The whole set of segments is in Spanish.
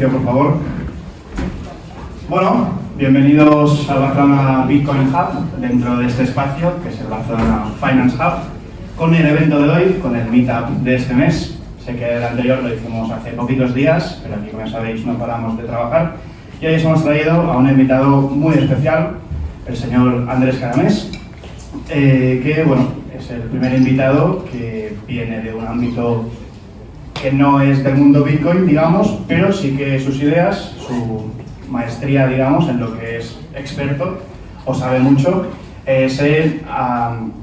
silencio, por favor. Bueno, bienvenidos al Barcelona Bitcoin Hub, dentro de este espacio, que es el Barcelona Finance Hub, con el evento de hoy, con el meetup de este mes. Sé que el anterior lo hicimos hace poquitos días, pero aquí, como sabéis, no paramos de trabajar. Y hoy os hemos traído a un invitado muy especial, el señor Andrés Caramés, que, bueno, es el primer invitado que viene de un ámbito que no es del mundo Bitcoin, digamos, pero sí que sus ideas, su maestría, digamos, en lo que es experto o sabe mucho, se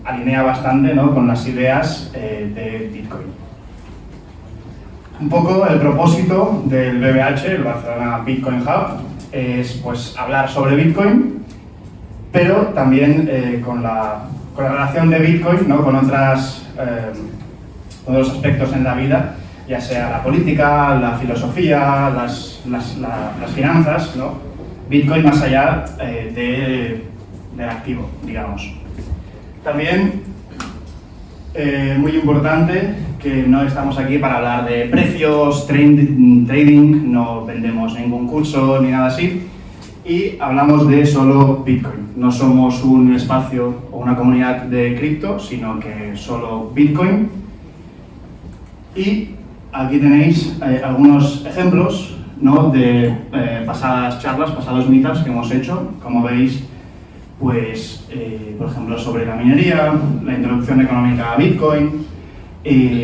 alinea bastante, ¿no?, con las ideas de Bitcoin. Un poco el propósito del BBH, el Barcelona Bitcoin Hub, es pues hablar sobre Bitcoin, pero también con la relación de Bitcoin, ¿no?, con otros aspectos en la vida, ya sea la política, la filosofía, las finanzas, ¿no? Bitcoin más allá del activo, digamos. También, muy importante, que no estamos aquí para hablar de precios, trading, no vendemos ningún curso ni nada así, y hablamos de solo Bitcoin. No somos un espacio o una comunidad de cripto, sino que solo Bitcoin. Y aquí tenéis algunos ejemplos, ¿no?, de pasadas charlas, pasados meetups que hemos hecho. Como veis, pues, por ejemplo, sobre la minería, la introducción económica a Bitcoin,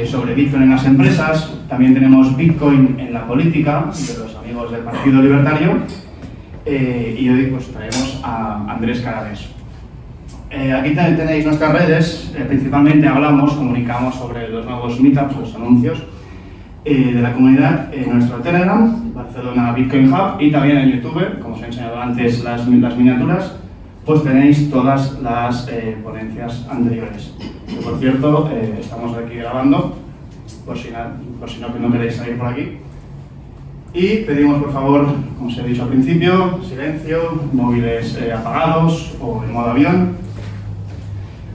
sobre Bitcoin en las empresas. También tenemos Bitcoin en la política, de los amigos del Partido Libertario. Y hoy pues traemos a Andrés Caramés. Aquí tenéis nuestras redes. Principalmente comunicamos sobre los nuevos meetups, los anuncios de la comunidad en nuestro Telegram, Barcelona Bitcoin Hub, y también en YouTube, como os he enseñado antes las miniaturas, pues tenéis todas las ponencias anteriores. Que, por cierto, estamos aquí grabando, por si no queréis salir por aquí. Y pedimos, por favor, como os he dicho al principio, silencio, móviles apagados o en modo avión.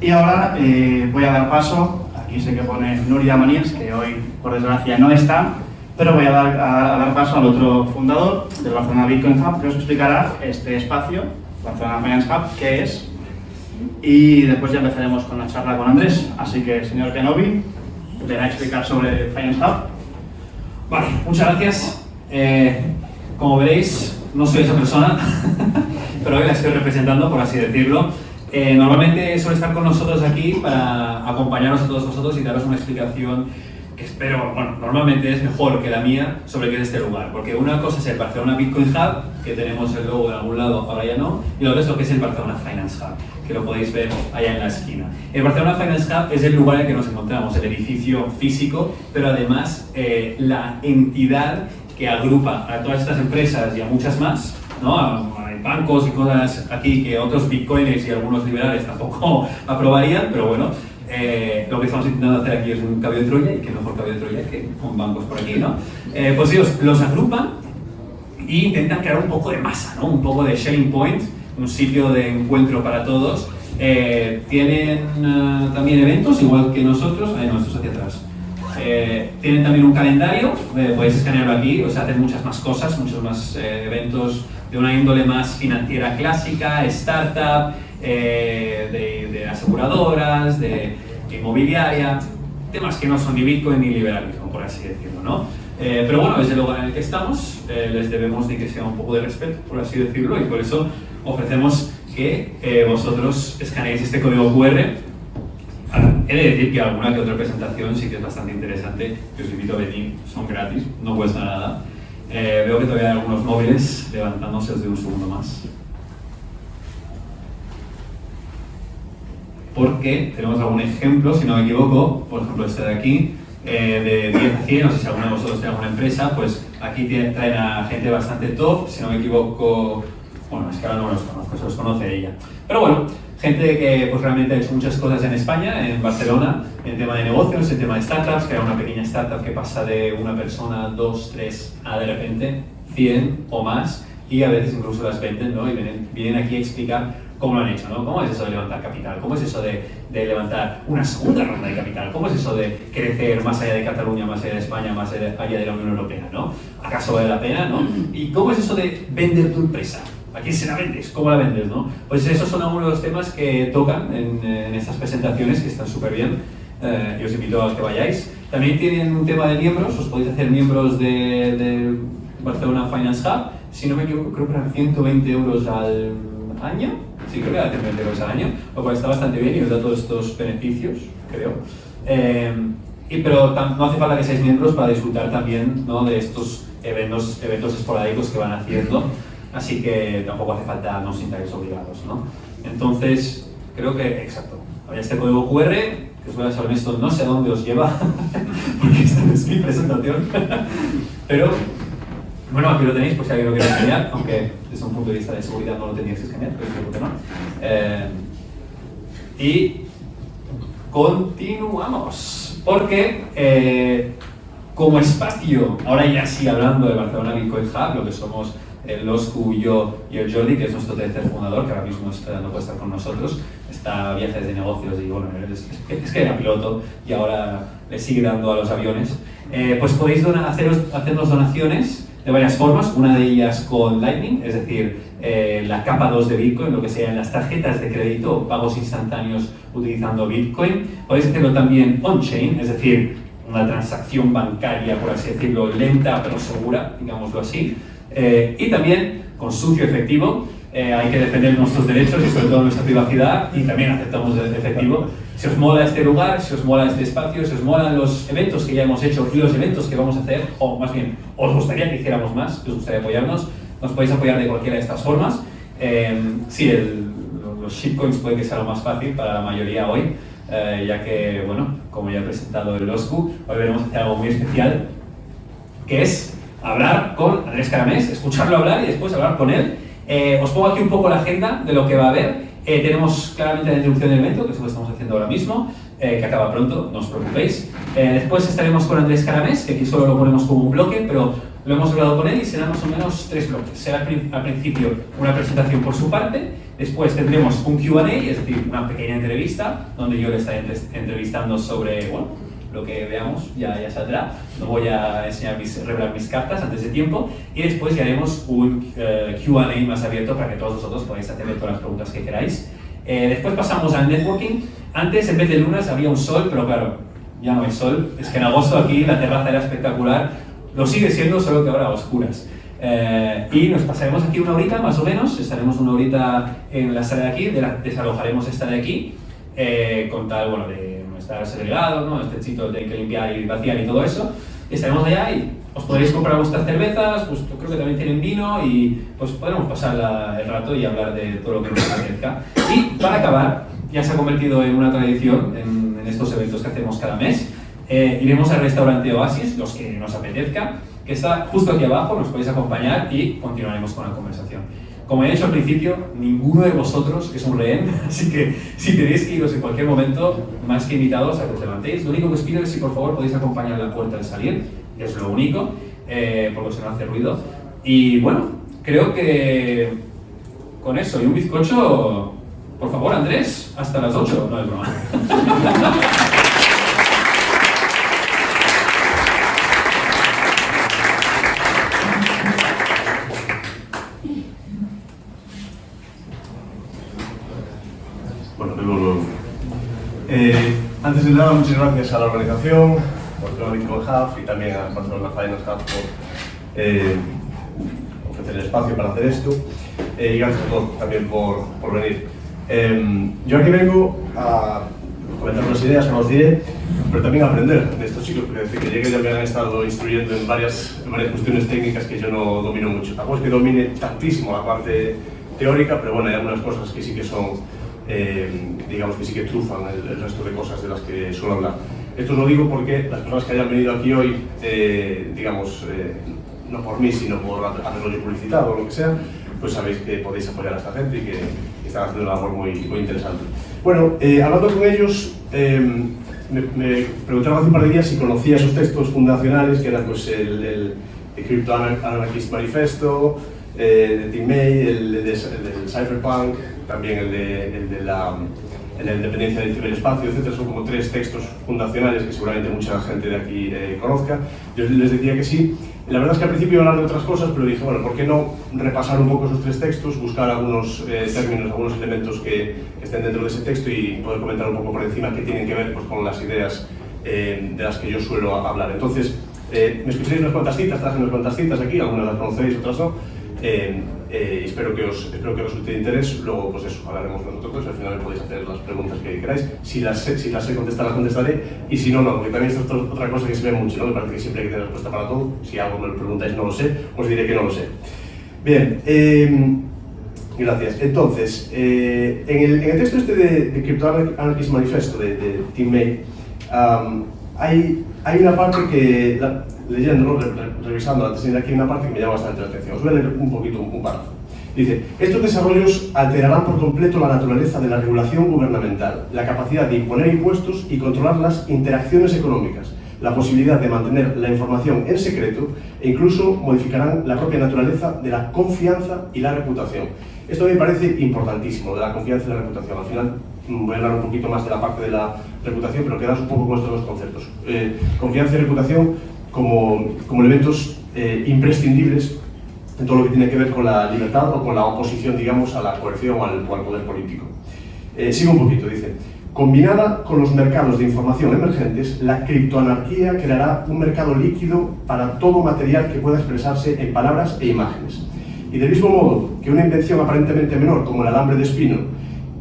Y ahora voy a dar paso. Aquí sé que pone Nuria Manías, que hoy, por desgracia, no está, pero voy a dar paso al otro fundador del Barcelona Bitcoin Hub, que os explicará este espacio, Barcelona Finance Hub, qué es, y después ya empezaremos con la charla con Andrés. Así que, señor Kenobi, te va a explicar sobre Finance Hub. Vale, muchas gracias. Como veréis, no soy esa persona, pero hoy la estoy representando, por así decirlo. Normalmente suele estar con nosotros aquí para acompañaros a todos vosotros y daros una explicación que espero, bueno, normalmente es mejor que la mía sobre qué es este lugar, porque una cosa es el Barcelona Bitcoin Hub, que tenemos el logo de algún lado, ahora ya no, y lo otro es lo que es el Barcelona Finance Hub, que lo podéis ver allá en la esquina. El Barcelona Finance Hub es el lugar en el que nos encontramos, el edificio físico, pero además la entidad que agrupa a todas estas empresas y a muchas más, ¿no? Hay bancos y cosas aquí que otros bitcoiners y algunos liberales tampoco aprobarían, pero bueno, lo que estamos intentando hacer aquí es un caballo de Troya, y qué mejor caballo de Troya que con bancos por aquí, ¿no? Pues ellos los agrupan e intentan crear un poco de masa, ¿no? Un poco de sharing point, un sitio de encuentro para todos. Tienen también eventos, igual que nosotros, nuestros hacia atrás. Tienen también un calendario, podéis escanearlo aquí, o sea, hacen muchas más cosas, muchos más eventos de una índole más financiera clásica, startup, de aseguradoras, de inmobiliaria, temas que no son ni Bitcoin ni liberalismo, por así decirlo, ¿no? Pero bueno, es el lugar en el que estamos, les debemos de que sea un poco de respeto, por así decirlo, y por eso ofrecemos que vosotros escaneéis este código QR. Ahora, he de decir que alguna que otra presentación sí que es bastante interesante, que os invito a venir, son gratis, no cuesta nada. Veo que todavía hay algunos móviles levantándose de un segundo más. Porque tenemos algún ejemplo, si no me equivoco, por ejemplo este de aquí, de 10 a 100, no sé si alguno de vosotros tiene alguna empresa, pues aquí traen a gente bastante top, si no me equivoco, bueno, es que ahora no los conozco, se los conoce ella. Pero bueno, gente que pues realmente ha hecho muchas cosas en España, en Barcelona, en tema de negocios, en tema de startups, que era una pequeña startup que pasa de una persona, 2, 3, a de repente 100 o más, y a veces incluso las venden, ¿no? Y vienen aquí a explicar cómo lo han hecho, ¿no? ¿Cómo es eso de levantar capital? ¿Cómo es eso de levantar una segunda ronda de capital? ¿Cómo es eso de crecer más allá de Cataluña, más allá de España, más allá de la Unión Europea, ¿no? ¿Acaso vale la pena, no? ¿Y cómo es eso de vender tu empresa? ¿A quién se la vendes? ¿Cómo la vendes, no? Pues esos son algunos de los temas que tocan en estas presentaciones, que están súper bien, y os invito a que vayáis. También tienen un tema de miembros, os podéis hacer miembros de Barcelona Finance Hub, si no me equivoco, creo que eran 120 euros al año. Sí, creo que era 120 euros al año, lo cual está bastante bien y os da todos estos beneficios, creo. Pero no hace falta que seáis miembros para disfrutar también, ¿no?, de estos eventos esporádicos que van haciendo, así que tampoco hace falta, no os sintáis obligados, ¿no? Entonces, creo que, exacto, había este código QR, que os voy a ser honesto, no sé a dónde os lleva, porque esta no es mi presentación, pero bueno, aquí lo tenéis por si alguien lo quiere escanear, aunque desde un punto de vista de seguridad no lo teníais que escanear, pero creo que no. Y continuamos, porque como espacio, ahora ya sí hablando de Barcelona Bitcoin Hub, lo que somos el Loscu, yo y el Jordi, que es nuestro tercer fundador, que ahora mismo no puede estar con nosotros, está viajes de negocios y bueno, es que era piloto y ahora le sigue dando a los aviones, pues podéis hacernos donaciones de varias formas, una de ellas con Lightning, es decir, la capa 2 de Bitcoin, lo que sean las tarjetas de crédito o pagos instantáneos utilizando Bitcoin. Podéis hacerlo también on-chain, es decir, una transacción bancaria, por así decirlo, lenta pero segura, digámoslo así. Y también con sucio efectivo, hay que defender nuestros derechos y sobre todo nuestra privacidad, y también aceptamos el efectivo. Si os mola este lugar, si os mola este espacio, si os molan los eventos que ya hemos hecho y los eventos que vamos a hacer, o más bien, os gustaría que hiciéramos más, que os gustaría apoyarnos, nos podéis apoyar de cualquiera de estas formas. Sí, los shitcoins puede que sea lo más fácil para la mayoría hoy, ya que, bueno, como ya he presentado el Loscu, hoy veremos hacer algo muy especial, que es hablar con Andrés Caramés, escucharlo hablar y después hablar con él. Os pongo aquí un poco la agenda de lo que va a haber. Tenemos claramente la introducción del evento, que es lo que estamos haciendo ahora mismo, que acaba pronto, no os preocupéis. Después estaremos con Andrés Caramés, que aquí solo lo ponemos como un bloque, pero lo hemos hablado con él y serán más o menos 3 bloques. Será al principio una presentación por su parte, después tendremos un Q&A, es decir, una pequeña entrevista, donde yo le estaré entrevistando sobre, bueno, lo que veamos ya saldrá. No voy a revelar mis cartas antes de tiempo, y después ya haremos un Q&A más abierto para que todos vosotros podáis hacerle todas las preguntas que queráis. Después pasamos al networking. Antes, en vez de lunas, había un sol, pero claro, ya no hay sol. Es que en agosto aquí la terraza era espectacular, lo sigue siendo, solo que ahora a oscuras. Y nos pasaremos aquí una horita más o menos, estaremos una horita en la sala de aquí, desalojaremos esta de aquí, con tal, bueno, de estar segregado, ¿no? Este chito de que limpiar y vaciar y todo eso. Estaremos allá y os podréis comprar vuestras cervezas, pues yo creo que también tienen vino, y pues podremos pasar el rato y hablar de todo lo que nos apetezca. Y para acabar, ya se ha convertido en una tradición en estos eventos que hacemos cada mes, iremos al restaurante Oasis, los que nos apetezca, que está justo aquí abajo, nos podéis acompañar y continuaremos con la conversación. Como he dicho al principio, ninguno de vosotros es un rehén, así que si tenéis que iros en cualquier momento, más que invitados a que os levantéis. Lo único que os pido es si por favor podéis acompañar la puerta al salir, es lo único, porque si no hace ruido. Y bueno, creo que con eso y un bizcocho, por favor Andrés, hasta las 8, no es broma. Antes de nada, muchas gracias a la organización, Barcelona Bitcoin Hub, y también a Barcelona Finance Hub por ofrecer el espacio para hacer esto, y gracias a todos también por venir. Yo aquí vengo a comentar unas ideas que os diré, pero también a aprender de estos chicos, porque desde que llegué ya me han estado instruyendo en varias cuestiones técnicas que yo no domino mucho. Tampoco es que domine tantísimo la parte teórica, pero bueno, hay algunas cosas que sí que son, digamos que sí que trufan el resto de cosas de las que suelo hablar. Esto lo digo porque las personas que hayan venido aquí hoy, digamos, no por mí, sino por haberlo yo publicitado o lo que sea, pues sabéis que podéis apoyar a esta gente y que están haciendo una labor muy interesante. Bueno, hablando con ellos, me preguntaron hace un par de días si conocía esos textos fundacionales, que eran pues el Crypto Anarchist Manifesto, de Tim May, el del Cypherpunk, también el de la independencia del ciberespacio, etc. Son como 3 textos fundacionales que seguramente mucha gente de aquí conozca. Yo les decía que sí. La verdad es que al principio iba a hablar de otras cosas, pero dije, bueno, ¿por qué no repasar un poco esos 3 textos, buscar algunos términos, algunos elementos que estén dentro de ese texto y poder comentar un poco por encima qué tienen que ver pues, con las ideas de las que yo suelo hablar? Entonces, me escucháis unas cuantas citas, traje unas cuantas citas aquí, algunas las conocéis, otras no. Espero que os resulte de interés. Luego, pues eso, hablaremos nosotros. Al final me podéis hacer las preguntas que queráis. Si las sé contestar, las contestaré. Y si no, no, porque también esto es otra cosa que se ve mucho, ¿no? Me parece que siempre hay que tener respuesta para todo. Si algo me lo preguntáis, no lo sé, os diré que no lo sé. Bien, gracias. Entonces, en el texto este de Crypto-Anarchist Manifesto de Tim May, hay una parte que, leyéndolo, revisando antes de ir aquí, hay una parte que me llama bastante la atención. Os voy a leer un poquito, un párrafo. Dice, estos desarrollos alterarán por completo la naturaleza de la regulación gubernamental, la capacidad de imponer impuestos y controlar las interacciones económicas, la posibilidad de mantener la información en secreto e incluso modificarán la propia naturaleza de la confianza y la reputación. Esto me parece importantísimo, de la confianza y la reputación. Al final voy a hablar un poquito más de la parte de la reputación, pero quedaos un poco con estos 2 conceptos. Confianza y reputación como elementos imprescindibles en todo lo que tiene que ver con la libertad o con la oposición, digamos, a la coerción o al poder político. Sigo un poquito, dice. Combinada con los mercados de información emergentes, la criptoanarquía creará un mercado líquido para todo material que pueda expresarse en palabras e imágenes. Y del mismo modo que una invención aparentemente menor como el alambre de espino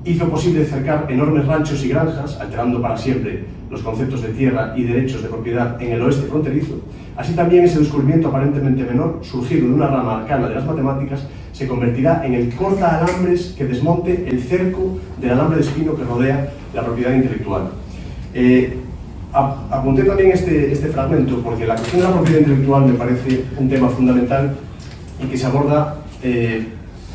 hizo posible cercar enormes ranchos y granjas, alterando para siempre los conceptos de tierra y derechos de propiedad en el oeste fronterizo, así también ese descubrimiento aparentemente menor, surgido de una rama arcana de las matemáticas, se convertirá en el corta-alambres que desmonte el cerco del alambre de espino que rodea la propiedad intelectual. Apunté también este fragmento porque la cuestión de la propiedad intelectual me parece un tema fundamental y que se aborda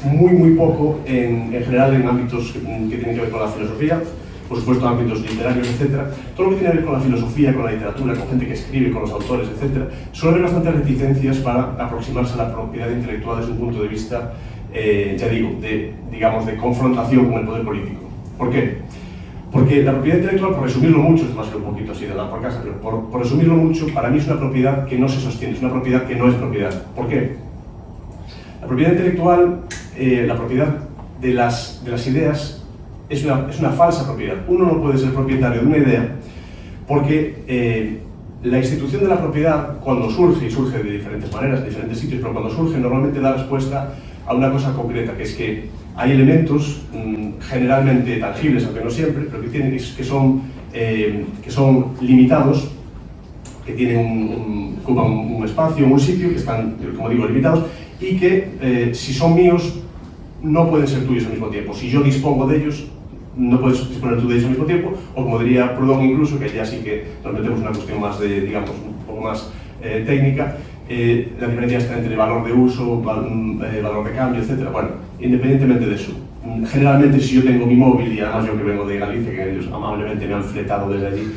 muy poco en general en ámbitos que tienen que ver con la filosofía, por supuesto ámbitos literarios, etc. Todo lo que tiene que ver con la filosofía, con la literatura, con gente que escribe, con los autores, etc. Suele haber bastantes reticencias para aproximarse a la propiedad intelectual desde un punto de vista, ya digo, digamos, de confrontación con el poder político. ¿Por qué? Porque la propiedad intelectual, por resumirlo mucho, es más que un poquito así de dar por casa, pero por resumirlo mucho, para mí es una propiedad que no se sostiene, es una propiedad que no es propiedad. ¿Por qué? La propiedad intelectual, la propiedad de las ideas, es una falsa propiedad. Uno no puede ser propietario de una idea porque la institución de la propiedad, cuando surge, y surge de diferentes maneras, de diferentes sitios, pero cuando surge normalmente da respuesta a una cosa concreta, que es que hay elementos generalmente tangibles, aunque no siempre, pero que son limitados, que tienen ocupan un espacio, un sitio, que están, como digo, limitados, y que si son míos no pueden ser tuyos al mismo tiempo. Si yo dispongo de ellos, no puedes disponer tú de ellos al mismo tiempo, o como diría Proudhon incluso, que ya sí que nos metemos en una cuestión más digamos, un poco más técnica, la diferencia está entre valor de uso, valor de cambio, etc. Bueno, independientemente de eso, generalmente si yo tengo mi móvil, y además yo que vengo de Galicia, que ellos amablemente me han fletado desde allí,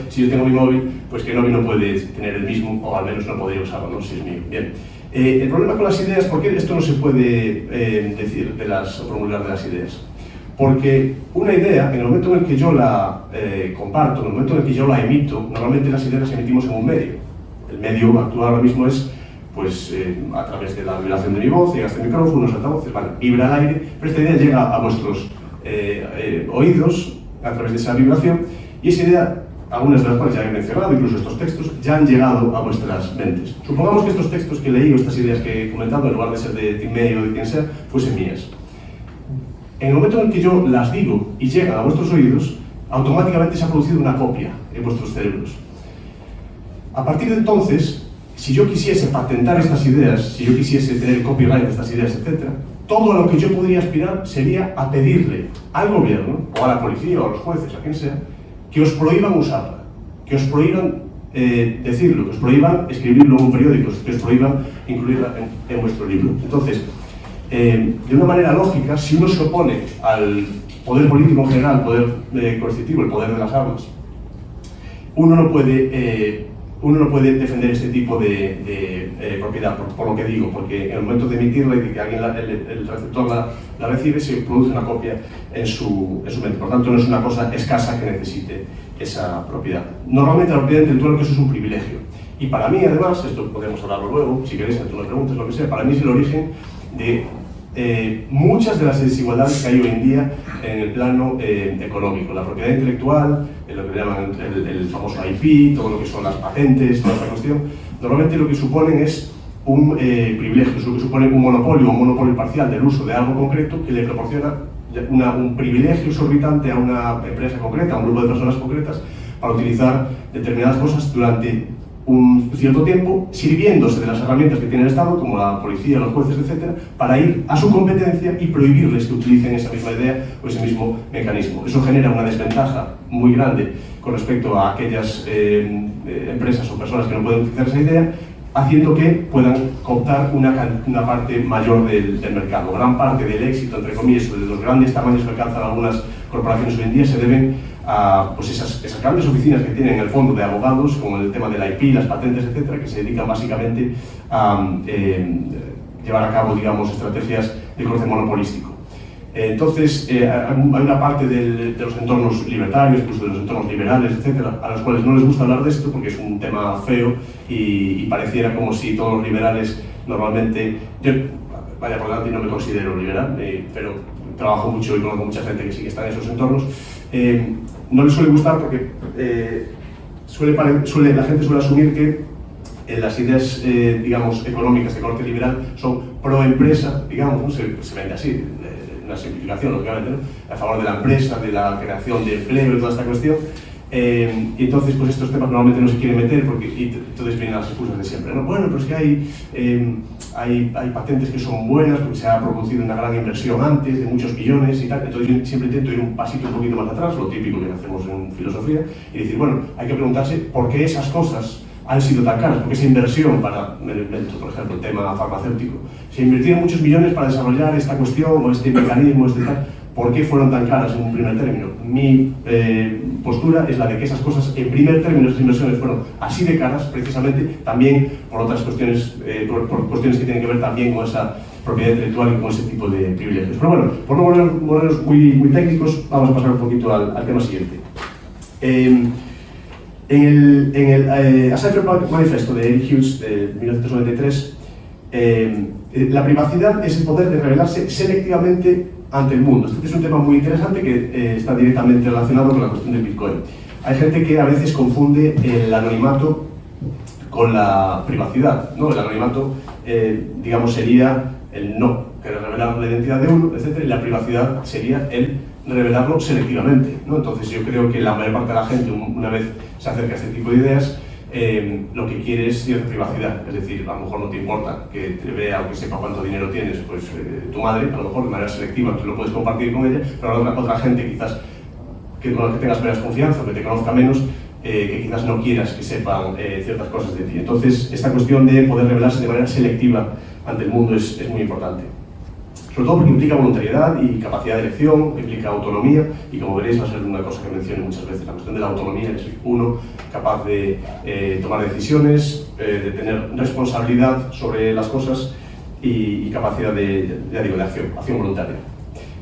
si yo tengo mi móvil, pues que no puede tener el mismo, o al menos no podría usarlo, no si es mío. Bien. El problema con las ideas, ¿por qué esto no se puede decir o formular de las ideas? Porque una idea, en el momento en el que yo la comparto, en el momento en el que yo la emito, normalmente las ideas las emitimos en un medio. El medio actual ahora mismo es, pues, a través de la vibración de mi voz, llega a este micrófono, unos altavoces, vale, vibra al aire, pero esta idea llega a vuestros oídos a través de esa vibración, y esa idea, algunas de las cuales ya he mencionado, incluso estos textos, ya han llegado a vuestras mentes. Supongamos que estos textos que leí, o estas ideas que he comentado, en lugar de ser de Tim May o de quien sea, fuesen mías. En el momento en el que yo las digo y llegan a vuestros oídos, automáticamente se ha producido una copia en vuestros cerebros. A partir de entonces, si yo quisiese patentar estas ideas, si yo quisiese tener el copyright de estas ideas, etc., todo a lo que yo podría aspirar sería a pedirle al gobierno, o a la policía, o a los jueces, a quien sea, que os prohíban usarla, que os prohíban decirlo, que os prohíban escribirlo en un periódico, que os prohíban incluirla en vuestro libro. Entonces, de una manera lógica, si uno se opone al poder político en general, el poder coercitivo, el poder de las armas, uno no puede uno no puede defender este tipo de propiedad, por lo que digo, porque en el momento de emitirla y de que alguien el receptor la recibe, se produce una copia en su mente. Por tanto, no es una cosa escasa que necesite esa propiedad. Normalmente la propiedad intelectual, que eso es un privilegio. Y para mí, además, esto podemos hablarlo luego, si queréis, tú me preguntas, lo que sea, para mí es el origen de muchas de las desigualdades que hay hoy en día en el plano económico. La propiedad intelectual, lo que llaman el famoso IP, todo lo que son las patentes, toda esta cuestión, normalmente lo que suponen es un privilegio, lo que supone un monopolio parcial del uso de algo concreto que le proporciona un privilegio exorbitante a una empresa concreta, a un grupo de personas concretas, para utilizar determinadas cosas durante un cierto tiempo, sirviéndose de las herramientas que tiene el Estado, como la policía, los jueces, etc., para ir a su competencia y prohibirles que utilicen esa misma idea o ese mismo mecanismo. Eso genera una desventaja muy grande con respecto a aquellas empresas o personas que no pueden utilizar esa idea, haciendo que puedan cooptar una parte mayor del mercado. Gran parte del éxito, entre comillas, de los grandes tamaños que alcanzan algunas corporaciones hoy en día se deben a pues esas grandes oficinas que tienen en el fondo de abogados, con el tema de la IP, las patentes, etcétera, que se dedican básicamente a llevar a cabo, digamos, estrategias de corte monopolístico. Entonces, hay una parte de los entornos libertarios, incluso de los entornos liberales, etcétera, a los cuales no les gusta hablar de esto porque es un tema feo y pareciera como si todos los liberales normalmente... Yo, vaya por delante, y no me considero liberal, pero trabajo mucho y conozco mucha gente que sí que está en esos entornos. No les suele gustar porque la gente suele asumir que las ideas, digamos, económicas de corte liberal son pro-empresa, digamos, ¿no? Se vende así, una simplificación, lógicamente, ¿no? A favor de la empresa, de la creación de empleo y toda esta cuestión. Y entonces, pues estos temas normalmente no se quieren meter y entonces vienen las excusas de siempre, ¿no? Bueno, pero es que hay patentes que son buenas porque se ha producido una gran inversión antes de muchos millones y tal. Entonces yo siempre intento ir un pasito un poquito más atrás, lo típico que hacemos en filosofía, y decir, bueno, hay que preguntarse por qué esas cosas han sido tan caras, porque esa inversión para, por ejemplo, el tema farmacéutico, se invirtieron muchos millones para desarrollar esta cuestión o este mecanismo, tal. ¿Por qué fueron tan caras en un primer término? Mi postura es la de que esas cosas, en primer término, esas inversiones fueron así de caras, precisamente también por otras cuestiones, por cuestiones que tienen que ver también con esa propiedad intelectual y con ese tipo de privilegios. Pero bueno, por no volvernos muy técnicos, vamos a pasar un poquito al tema siguiente. En el Cipher Manifesto de Eric Hughes de 1993, la privacidad es el poder de revelarse selectivamente ante el mundo. Este es un tema muy interesante que está directamente relacionado con la cuestión del Bitcoin. Hay gente que a veces confunde el anonimato con la privacidad, ¿no? El anonimato, digamos, sería el no querer revelar la identidad de uno, etc. Y la privacidad sería el revelarlo selectivamente, ¿no? Entonces yo creo que la mayor parte de la gente, una vez se acerca a este tipo de ideas, lo que quiere es cierta privacidad, es decir, a lo mejor no te importa que te vea o que sepa cuánto dinero tienes, pues tu madre, a lo mejor de manera selectiva tú lo puedes compartir con ella, pero otra gente quizás con la que tengas menos confianza, que te conozca menos, que quizás no quieras que sepan ciertas cosas de ti. Entonces esta cuestión de poder revelarse de manera selectiva ante el mundo es muy importante. Sobre todo porque implica voluntariedad y capacidad de elección, implica autonomía, y como veréis va a ser una cosa que menciono muchas veces, la cuestión de la autonomía, es uno capaz de tomar decisiones, de tener responsabilidad sobre las cosas y capacidad de acción voluntaria.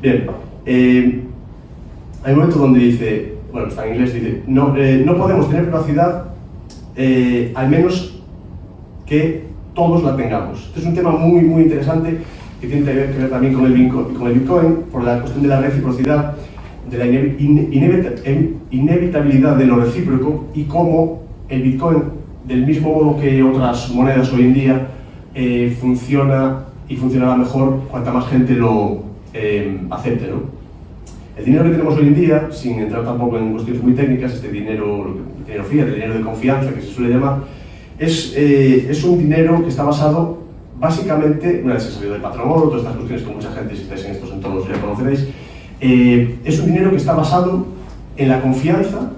Bien, hay un momento donde dice, bueno, está en inglés, dice, no podemos tener privacidad al menos que todos la tengamos. Este es un tema muy interesante que tiene que ver también con el Bitcoin, por la cuestión de la reciprocidad, de la inevitabilidad de lo recíproco y cómo el Bitcoin, del mismo modo que otras monedas hoy en día, funciona y funcionará mejor cuanta más gente lo acepte, ¿no? El dinero que tenemos hoy en día, sin entrar tampoco en cuestiones muy técnicas, este dinero fiat, el dinero de confianza que se suele llamar, es un dinero que está basado básicamente, una vez se ha salido del patrón oro, todas estas cuestiones que mucha gente, si estáis en estos entornos ya conoceréis, es un dinero que está basado en la confianza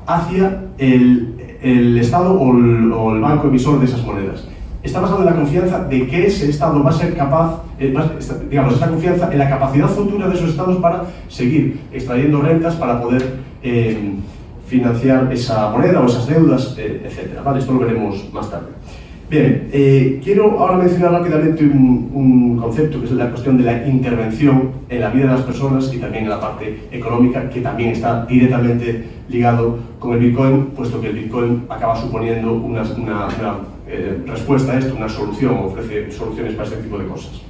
hacia el Estado o el banco emisor de esas monedas. Está basado en la confianza de que ese Estado va a ser capaz, digamos, esa confianza en la capacidad futura de esos Estados para seguir extrayendo rentas, para poder financiar esa moneda o esas deudas, etc. ¿Vale? Esto lo veremos más tarde. Bien, quiero ahora mencionar rápidamente un concepto que es la cuestión de la intervención en la vida de las personas y también en la parte económica, que también está directamente ligado con el Bitcoin, puesto que el Bitcoin acaba suponiendo una respuesta a esto, una solución, ofrece soluciones para este tipo de cosas.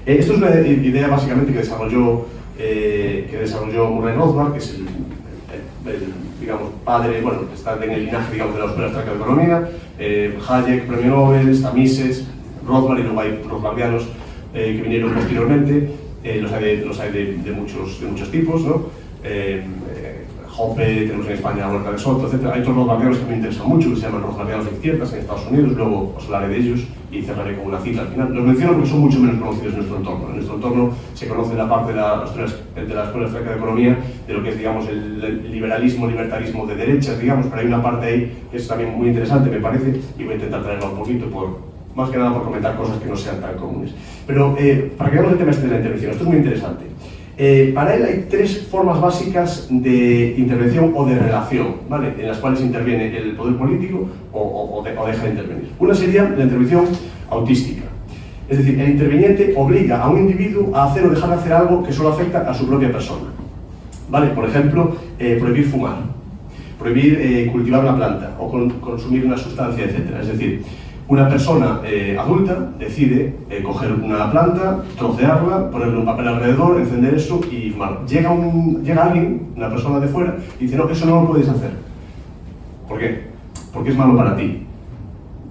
Esto es una idea básicamente que desarrolló Murray Rothbard, que es el digamos, padre, bueno, está en el linaje, digamos, de la Escuela Austriaca de Economía, Hayek, premio Nobel, está Mises, Rothbard, y luego hay rothbardianos que vinieron posteriormente, los hay de muchos tipos, ¿no? Hoppe, tenemos en España a Huerta de Soto, etc. Hay otros rothbardianos que me interesan mucho, que se llaman rothbardianos de izquierdas en Estados Unidos, luego os hablaré de ellos y cerraré con una cita al final. Los menciono porque son mucho menos conocidos en nuestro entorno. En nuestro entorno se conoce la parte de la Escuela Austriaca de Economía, de lo que es, digamos, el libertarismo de derechas, digamos, pero hay una parte ahí que es también muy interesante, me parece, y voy a intentar traerla un poquito, más que nada por comentar cosas que no sean tan comunes. Pero para que veamos el tema este de la intervención, esto es muy interesante. Para él hay tres formas básicas de intervención o de relación, ¿vale?, en las cuales interviene el poder político o deja de intervenir. Una sería la intervención autística. Es decir, el interviniente obliga a un individuo a hacer o dejar de hacer algo que solo afecta a su propia persona. ¿Vale? Por ejemplo, prohibir fumar, prohibir cultivar una planta o consumir una sustancia, etc. Es decir, una persona adulta decide coger una planta, trocearla, ponerle un papel alrededor, encender eso y fumar. Llega alguien, una persona de fuera, y dice, no, eso no lo puedes hacer. ¿Por qué? Porque es malo para ti.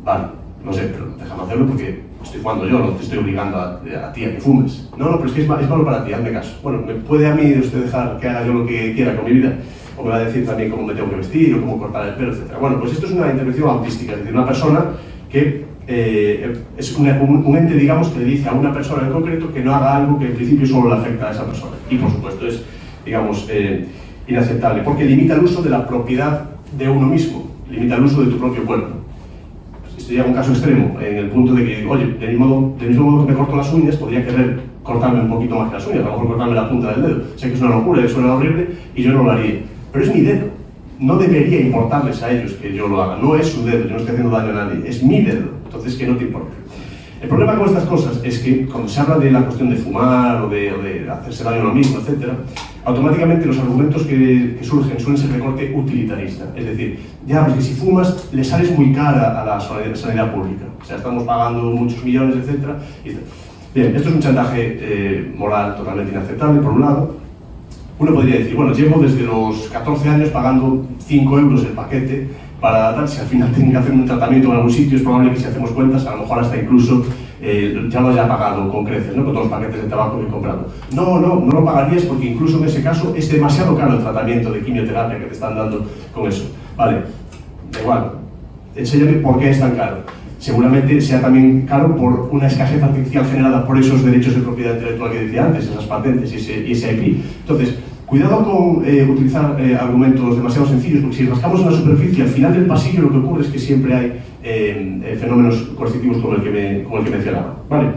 Vale, no sé, pero déjame hacerlo porque estoy fumando yo, no te estoy obligando a ti a que fumes. No, pero es que es malo para ti, hazme caso. Bueno, ¿me puede a mí usted dejar que haga yo lo que quiera con mi vida? O me va a decir también cómo me tengo que vestir o cómo cortar el pelo, etc. Bueno, pues esto es una intervención autística, es decir, una persona que es un ente, digamos, que le dice a una persona en concreto que no haga algo que en principio solo le afecta a esa persona. Y por supuesto es, digamos, inaceptable, porque limita el uso de la propiedad de uno mismo, limita el uso de tu propio cuerpo. Esto llega a un caso extremo, en el punto de que, oye, del mismo modo que me corto las uñas, podría querer cortarme un poquito más que las uñas, a lo mejor cortarme la punta del dedo. Sé que es una locura, suena horrible y yo no lo haría, pero es mi dedo. No debería importarles a ellos que yo lo haga, no es su dedo, yo no estoy haciendo daño a nadie, es mi dedo, entonces que no te importe. El problema con estas cosas es que cuando se habla de la cuestión de fumar o de hacerse daño a lo mismo, etc., automáticamente los argumentos que surgen suelen ser de corte utilitarista, es decir, ya, pues que si fumas le sales muy cara a la sanidad pública, o sea, estamos pagando muchos millones, etc. Bien, esto es un chantaje moral totalmente inaceptable, por un lado. Uno podría decir, bueno, llevo desde los 14 años pagando 5 euros el paquete para tal, si al final tengo que hacer un tratamiento en algún sitio, es probable que si hacemos cuentas, a lo mejor hasta incluso ya lo haya pagado con creces, ¿no?, con todos los paquetes de tabaco que he comprado. No lo pagarías porque incluso en ese caso es demasiado caro el tratamiento de quimioterapia que te están dando con eso. Vale, da igual, enséñame por qué es tan caro. Seguramente sea también caro por una escasez artificial generada por esos derechos de propiedad intelectual que decía antes, esas patentes y ese IP. Entonces, cuidado con utilizar argumentos demasiado sencillos, porque si rascamos en la superficie, al final del pasillo lo que ocurre es que siempre hay fenómenos coercitivos como el que mencionaba. ¿Vale?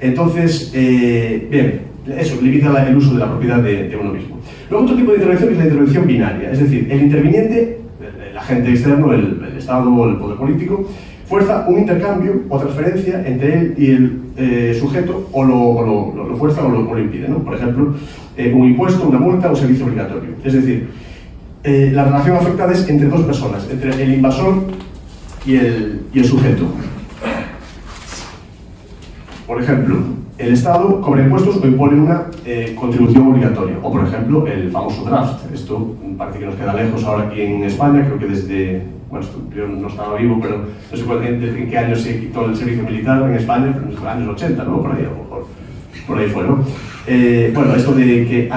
Entonces, bien, eso limita el uso de la propiedad de uno mismo. Luego, otro tipo de intervención es la intervención binaria, es decir, el interviniente, el agente externo, el Estado o el poder político, fuerza un intercambio o transferencia entre él y el sujeto, o lo fuerza o lo impide, ¿no? Por ejemplo, un impuesto, una multa o un servicio obligatorio. Es decir, la relación afectada es entre dos personas, entre el invasor y el sujeto. Por ejemplo, el Estado cobra impuestos o impone una contribución obligatoria, o por ejemplo, el famoso draft. Esto parece que nos queda lejos ahora aquí en España, creo que desde... Bueno, yo no estaba vivo, pero no sé en qué año se quitó el servicio militar en España, pero en los años 80, ¿no? Por ahí, a lo mejor. Por ahí fue, ¿no? Bueno, esto de que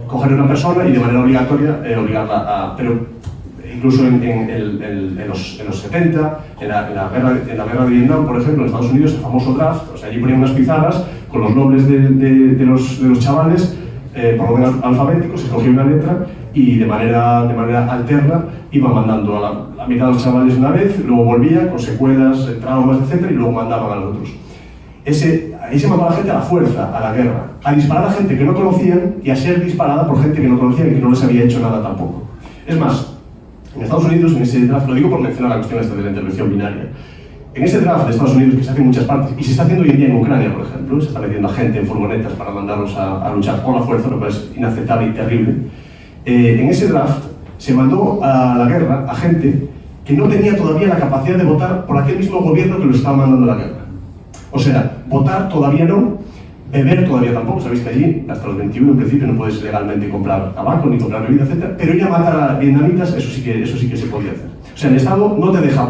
coger a una persona y de manera obligatoria obligarla a... Pero incluso en los 70, en la guerra de Vietnam, por ejemplo, en Estados Unidos, el famoso draft, o sea, allí ponían unas pizarras con los nombres de los chavales, por orden alfabético, se cogía una letra y de manera alterna iba mandando a la mitad de los chavales una vez, luego volvía con secuelas, traumas, etc., y luego mandaban a los otros. Ahí se mandaba a la gente a la fuerza, a la guerra, a disparar a gente que no conocían y a ser disparada por gente que no conocían y que no les había hecho nada tampoco. Es más, En Estados Unidos, en ese draft, lo digo por mencionar la cuestión esta de la intervención binaria, en ese draft de Estados Unidos, que se hace en muchas partes, y se está haciendo hoy en día en Ucrania, por ejemplo, se está metiendo a gente en furgonetas para mandarlos a luchar por la fuerza, lo cual es inaceptable y terrible. En ese draft se mandó a la guerra a gente que no tenía todavía la capacidad de votar por aquel mismo gobierno que lo estaba mandando a la guerra. O sea, votar todavía no, beber todavía tampoco. Sabéis que allí, hasta los 21 en principio, no puedes legalmente comprar tabaco ni comprar bebida, etc. Pero ir a matar a vietnamitas, eso sí que se podía hacer. O sea, el Estado no te deja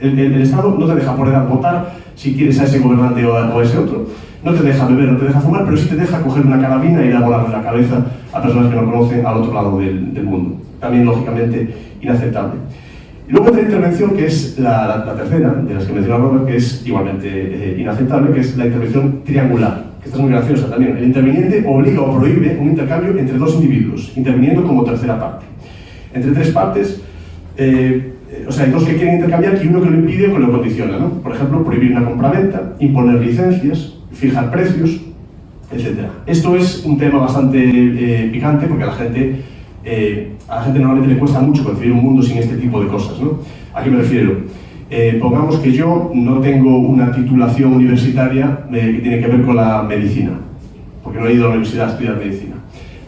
el Estado no te deja por edad votar si quieres a ese gobernante o a ese otro. No te deja beber, no te deja fumar, pero sí te deja coger una carabina e ir a volarle la cabeza a personas que no conocen al otro lado del mundo. También, lógicamente, inaceptable. Y luego otra intervención, que es la tercera, de las que mencionaba Robert, que es igualmente inaceptable, que es la intervención triangular. Que esta es muy graciosa también. El interviniente obliga o prohíbe un intercambio entre dos individuos, interviniendo como tercera parte. Entre tres partes, o sea, hay dos que quieren intercambiar y uno que lo impide o que lo condiciona, ¿no? Por ejemplo, prohibir una compraventa, imponer licencias, fijar precios, etc. Esto es un tema bastante picante porque a la gente normalmente le cuesta mucho concebir un mundo sin este tipo de cosas, ¿no? ¿A qué me refiero? Pongamos que yo no tengo una titulación universitaria que tiene que ver con la medicina, porque no he ido a la universidad a estudiar medicina.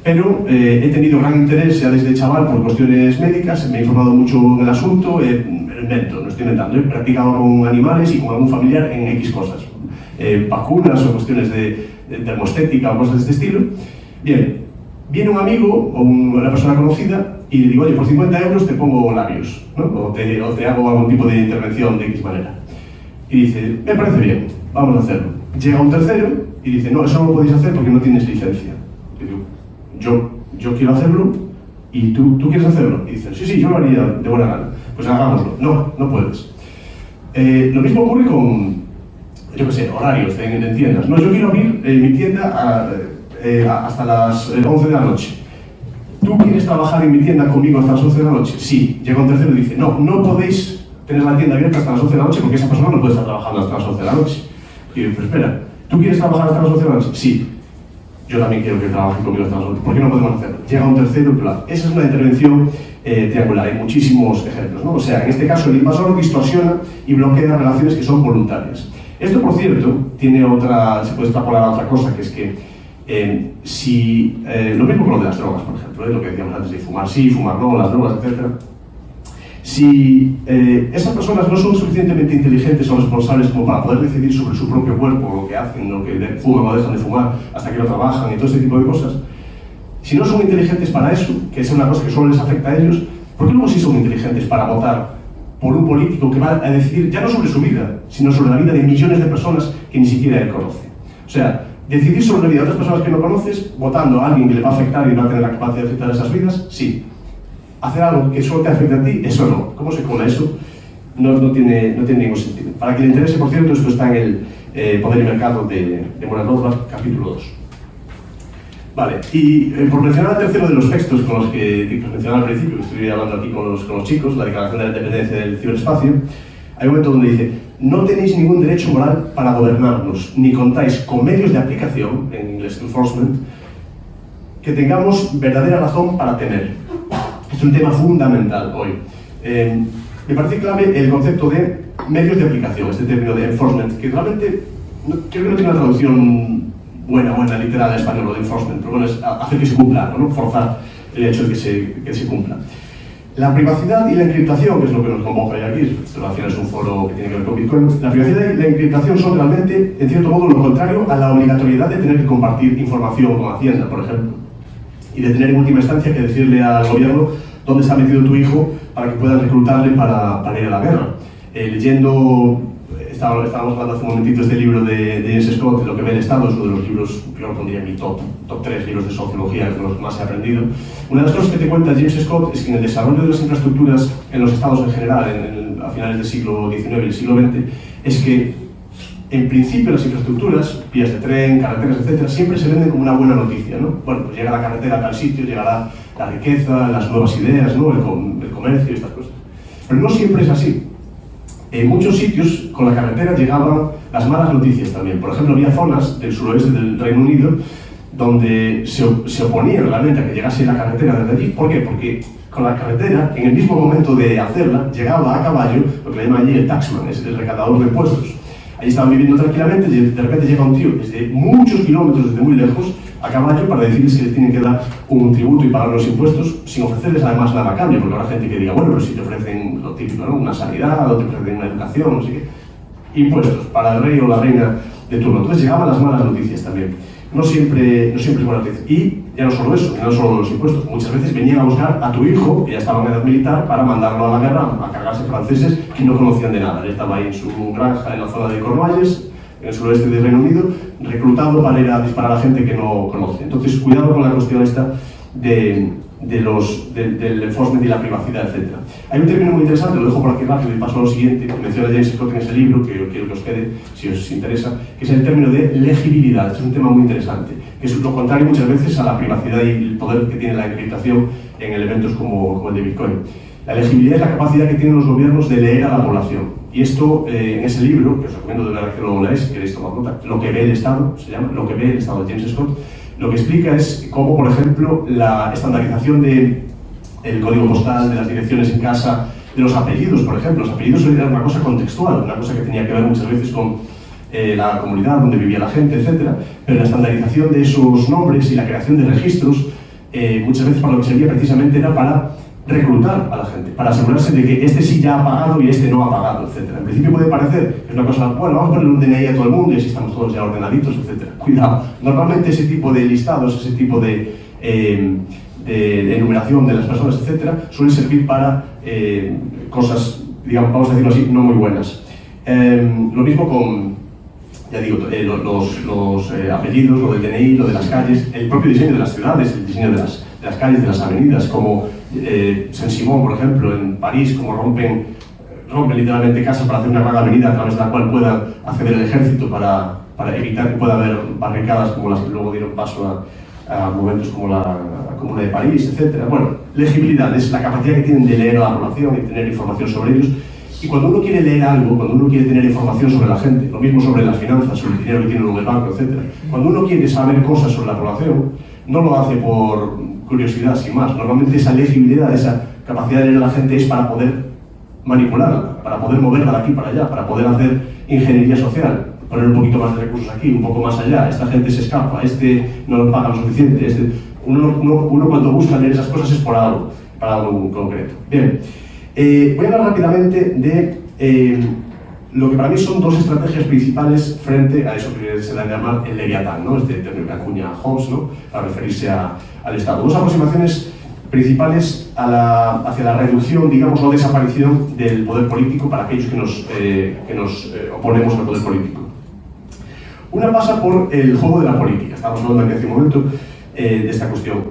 Pero he tenido gran interés ya desde chaval por cuestiones médicas, me he informado mucho en el asunto, no estoy inventando, he practicado con animales y con algún familiar en X cosas. Vacunas o cuestiones de termoestética o cosas de este estilo. Bien, viene un amigo o una persona conocida y le digo, oye, por 50 euros te pongo labios, ¿no? o te hago algún tipo de intervención de X manera. Y dice, me parece bien, vamos a hacerlo. Llega un tercero y dice, no, eso no lo podéis hacer porque no tienes licencia. Y digo, yo quiero hacerlo y tú quieres hacerlo. Y dice, sí, yo lo haría de buena gana. Pues hagámoslo. No puedes. Lo mismo ocurre con, yo qué sé, horarios de tiendas. No, yo quiero abrir mi tienda hasta las 11 de la noche. ¿Tú quieres trabajar en mi tienda conmigo hasta las 11 de la noche? Sí. Llega un tercero y dice, no podéis tener la tienda abierta hasta las 11 de la noche porque esa persona no puede estar trabajando hasta las 11 de la noche. Y yo, pero espera, ¿tú quieres trabajar hasta las 11 de la noche? Sí. Yo también quiero que trabajen conmigo hasta las 11. ¿Por qué no podemos hacerlo? Llega un tercero, plan. Esa es una intervención triangular. Hay muchísimos ejemplos, ¿no? O sea, en este caso el invasor distorsiona y bloquea relaciones que son voluntarias. Esto, por cierto, tiene se puede extrapolar a otra cosa, que es que lo mismo con lo de las drogas, por ejemplo, lo que decíamos antes de fumar sí, fumar no, las drogas, etc. Si esas personas no son suficientemente inteligentes o responsables como para poder decidir sobre su propio cuerpo, lo que hacen, lo que fuman o dejan de fumar, hasta que lo trabajan y todo este tipo de cosas, si no son inteligentes para eso, que es una cosa que solo les afecta a ellos, ¿por qué luego sí son inteligentes para votar por un político que va a decidir ya no sobre su vida, sino sobre la vida de millones de personas que ni siquiera él conoce? O sea, decidir sobre la vida de otras personas que no conoces, votando a alguien que le va a afectar y va a tener la capacidad de afectar esas vidas, sí. Hacer algo que solo te afecte a ti, eso no. ¿Cómo se cola eso? No tiene ningún sentido. Para quien le interese, por cierto, esto está en el Poder y Mercado de Moral Rothbard, capítulo 2. Vale, y por mencionar el tercero de los textos con los que mencionaba al principio, que estoy hablando aquí con los chicos, la Declaración de la Independencia del Ciberespacio, hay un momento donde dice, no tenéis ningún derecho moral para gobernarnos, ni contáis con medios de aplicación, en inglés enforcement, que tengamos verdadera razón para temer. Es un tema fundamental hoy. Me parece clave el concepto de medios de aplicación, este término de enforcement, que realmente creo que no tiene una traducción buena, literal en español, lo de enforcement, pero bueno, es hacer que se cumpla, ¿no? Forzar el hecho de que se cumpla. La privacidad y la encriptación, que es lo que nos convoca hoy aquí, esto al final es un foro que tiene que ver con Bitcoin, la privacidad y la encriptación son realmente, en cierto modo, lo contrario a la obligatoriedad de tener que compartir información con Hacienda, por ejemplo, y de tener en última instancia que decirle al gobierno dónde está metido tu hijo para que puedan reclutarle para ir a la guerra. Estábamos hablando hace un momentito de este libro de James Scott, Lo que ve el Estado, es uno de los libros, yo lo pondría en mi top 3 libros de sociología, con los que más he aprendido. Una de las cosas que te cuenta James Scott es que en el desarrollo de las infraestructuras en los estados en general, a finales del siglo XIX y el siglo XX, es que en principio las infraestructuras, vías de tren, carreteras, etc., siempre se venden como una buena noticia, ¿no? Bueno, pues llega la carretera a tal sitio, llegará la riqueza, las nuevas ideas, ¿no? El comercio y estas cosas. Pero no siempre es así. En muchos sitios, con la carretera llegaban las malas noticias también. Por ejemplo, había zonas del suroeste del Reino Unido donde se oponía realmente a que llegase la carretera desde allí. ¿Por qué? Porque con la carretera, en el mismo momento de hacerla, llegaba a caballo lo que le llaman allí el taxman, es el recaudador de impuestos. Allí estaban viviendo tranquilamente y de repente llega un tío desde muchos kilómetros, desde muy lejos, a caballo para decirles que les tienen que dar un tributo y pagar los impuestos sin ofrecerles además nada a cambio, porque habrá gente que diga, bueno, pero si te ofrecen lo típico, ¿no? Una sanidad, o te ofrecen una educación, no sé qué. Impuestos para el rey o la reina de turno. Entonces llegaban las malas noticias también. No siempre es buena noticia. Y ya no solo eso, ya no solo los impuestos. Muchas veces venían a buscar a tu hijo, que ya estaba en edad militar, para mandarlo a la guerra, a cargarse franceses que no conocían de nada. Él estaba ahí en su granja en la zona de Cornualles, en el suroeste del Reino Unido, reclutado para ir a disparar a gente que no conoce. Entonces, cuidado con la cuestión esta del enforcement y la privacidad, etc. Hay un término muy interesante, lo dejo por aquí rápido y paso a lo siguiente, que menciona James Scott en ese libro, que quiero que os quede, si os interesa, que es el término de legibilidad. Este es un tema muy interesante, que es lo contrario muchas veces a la privacidad y el poder que tiene la encriptación en elementos como el de Bitcoin. La legibilidad es la capacidad que tienen los gobiernos de leer a la población. Y esto, en ese libro, que os recomiendo de verdad que lo leáis, si queréis tomar nota, Lo que ve el Estado, se llama, Lo que ve el Estado, de James Scott, lo que explica es cómo, por ejemplo, la estandarización del código postal, de las direcciones en casa, de los apellidos, por ejemplo. Los apellidos eran una cosa contextual, una cosa que tenía que ver muchas veces con la comunidad donde vivía la gente, etc. Pero la estandarización de esos nombres y la creación de registros, muchas veces para lo que servía precisamente era para reclutar a la gente, para asegurarse de que este sí ya ha pagado y este no ha pagado, etc. En principio puede parecer que es una cosa, bueno, vamos a poner un DNI a todo el mundo y así estamos todos ya ordenaditos, etc. Cuidado, normalmente ese tipo de listados, ese tipo de enumeración de las personas, etc., suele servir para cosas, digamos, vamos a decirlo así, no muy buenas. Lo mismo con, ya digo, los apellidos, lo del DNI, lo de las calles, el propio diseño de las ciudades, el diseño de las calles, de las avenidas, como Saint-Simon, por ejemplo, en París, como rompen literalmente casas para hacer una gran avenida a través de la cual pueda acceder el ejército para evitar que pueda haber barricadas como las que luego dieron paso a momentos como la Comuna de París, etc. Bueno, legibilidad es la capacidad que tienen de leer a la población y tener información sobre ellos. Y cuando uno quiere leer algo, cuando uno quiere tener información sobre la gente, lo mismo sobre las finanzas, sobre el dinero que tiene en el banco, etc. Cuando uno quiere saber cosas sobre la población, no lo hace por curiosidad, sin más. Normalmente esa legibilidad, esa capacidad de leer a la gente es para poder manipularla, para poder moverla de aquí para allá, para poder hacer ingeniería social, poner un poquito más de recursos aquí, un poco más allá, esta gente se escapa, este no lo paga lo suficiente, uno cuando busca leer esas cosas es para algo concreto. Bien, voy a hablar rápidamente de lo que para mí son dos estrategias principales frente a eso que se le llama el Leviatán, ¿no? Este término que acuña Hobbes, ¿no? Para referirse al Estado. Dos aproximaciones principales hacia la reducción, digamos, o desaparición del poder político para aquellos que nos oponemos al poder político. Una pasa por el juego de la política. Estábamos hablando aquí hace un momento de esta cuestión.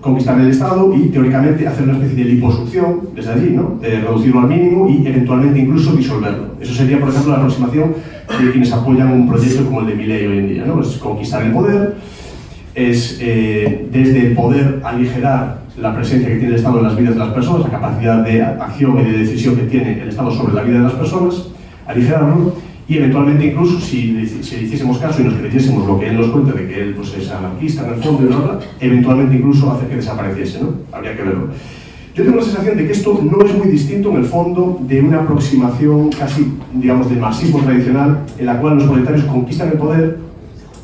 Conquistar el Estado y, teóricamente, hacer una especie de liposucción desde allí, ¿no? Reducirlo al mínimo y, eventualmente, incluso disolverlo. Eso sería, por ejemplo, la aproximación de quienes apoyan un proyecto como el de Milei hoy en día, ¿no? Es conquistar el poder, es desde el poder aligerar la presencia que tiene el Estado en las vidas de las personas, la capacidad de acción y de decisión que tiene el Estado sobre la vida de las personas, aligerarlo y eventualmente incluso, si le hiciésemos caso y nos creyésemos lo que él nos cuenta de que él pues, es anarquista en el fondo y bla, bla, eventualmente incluso hacer que desapareciese, ¿no? Habría que verlo. Yo tengo la sensación de que esto no es muy distinto en el fondo de una aproximación casi, digamos, del marxismo tradicional en la cual los proletarios conquistan el poder,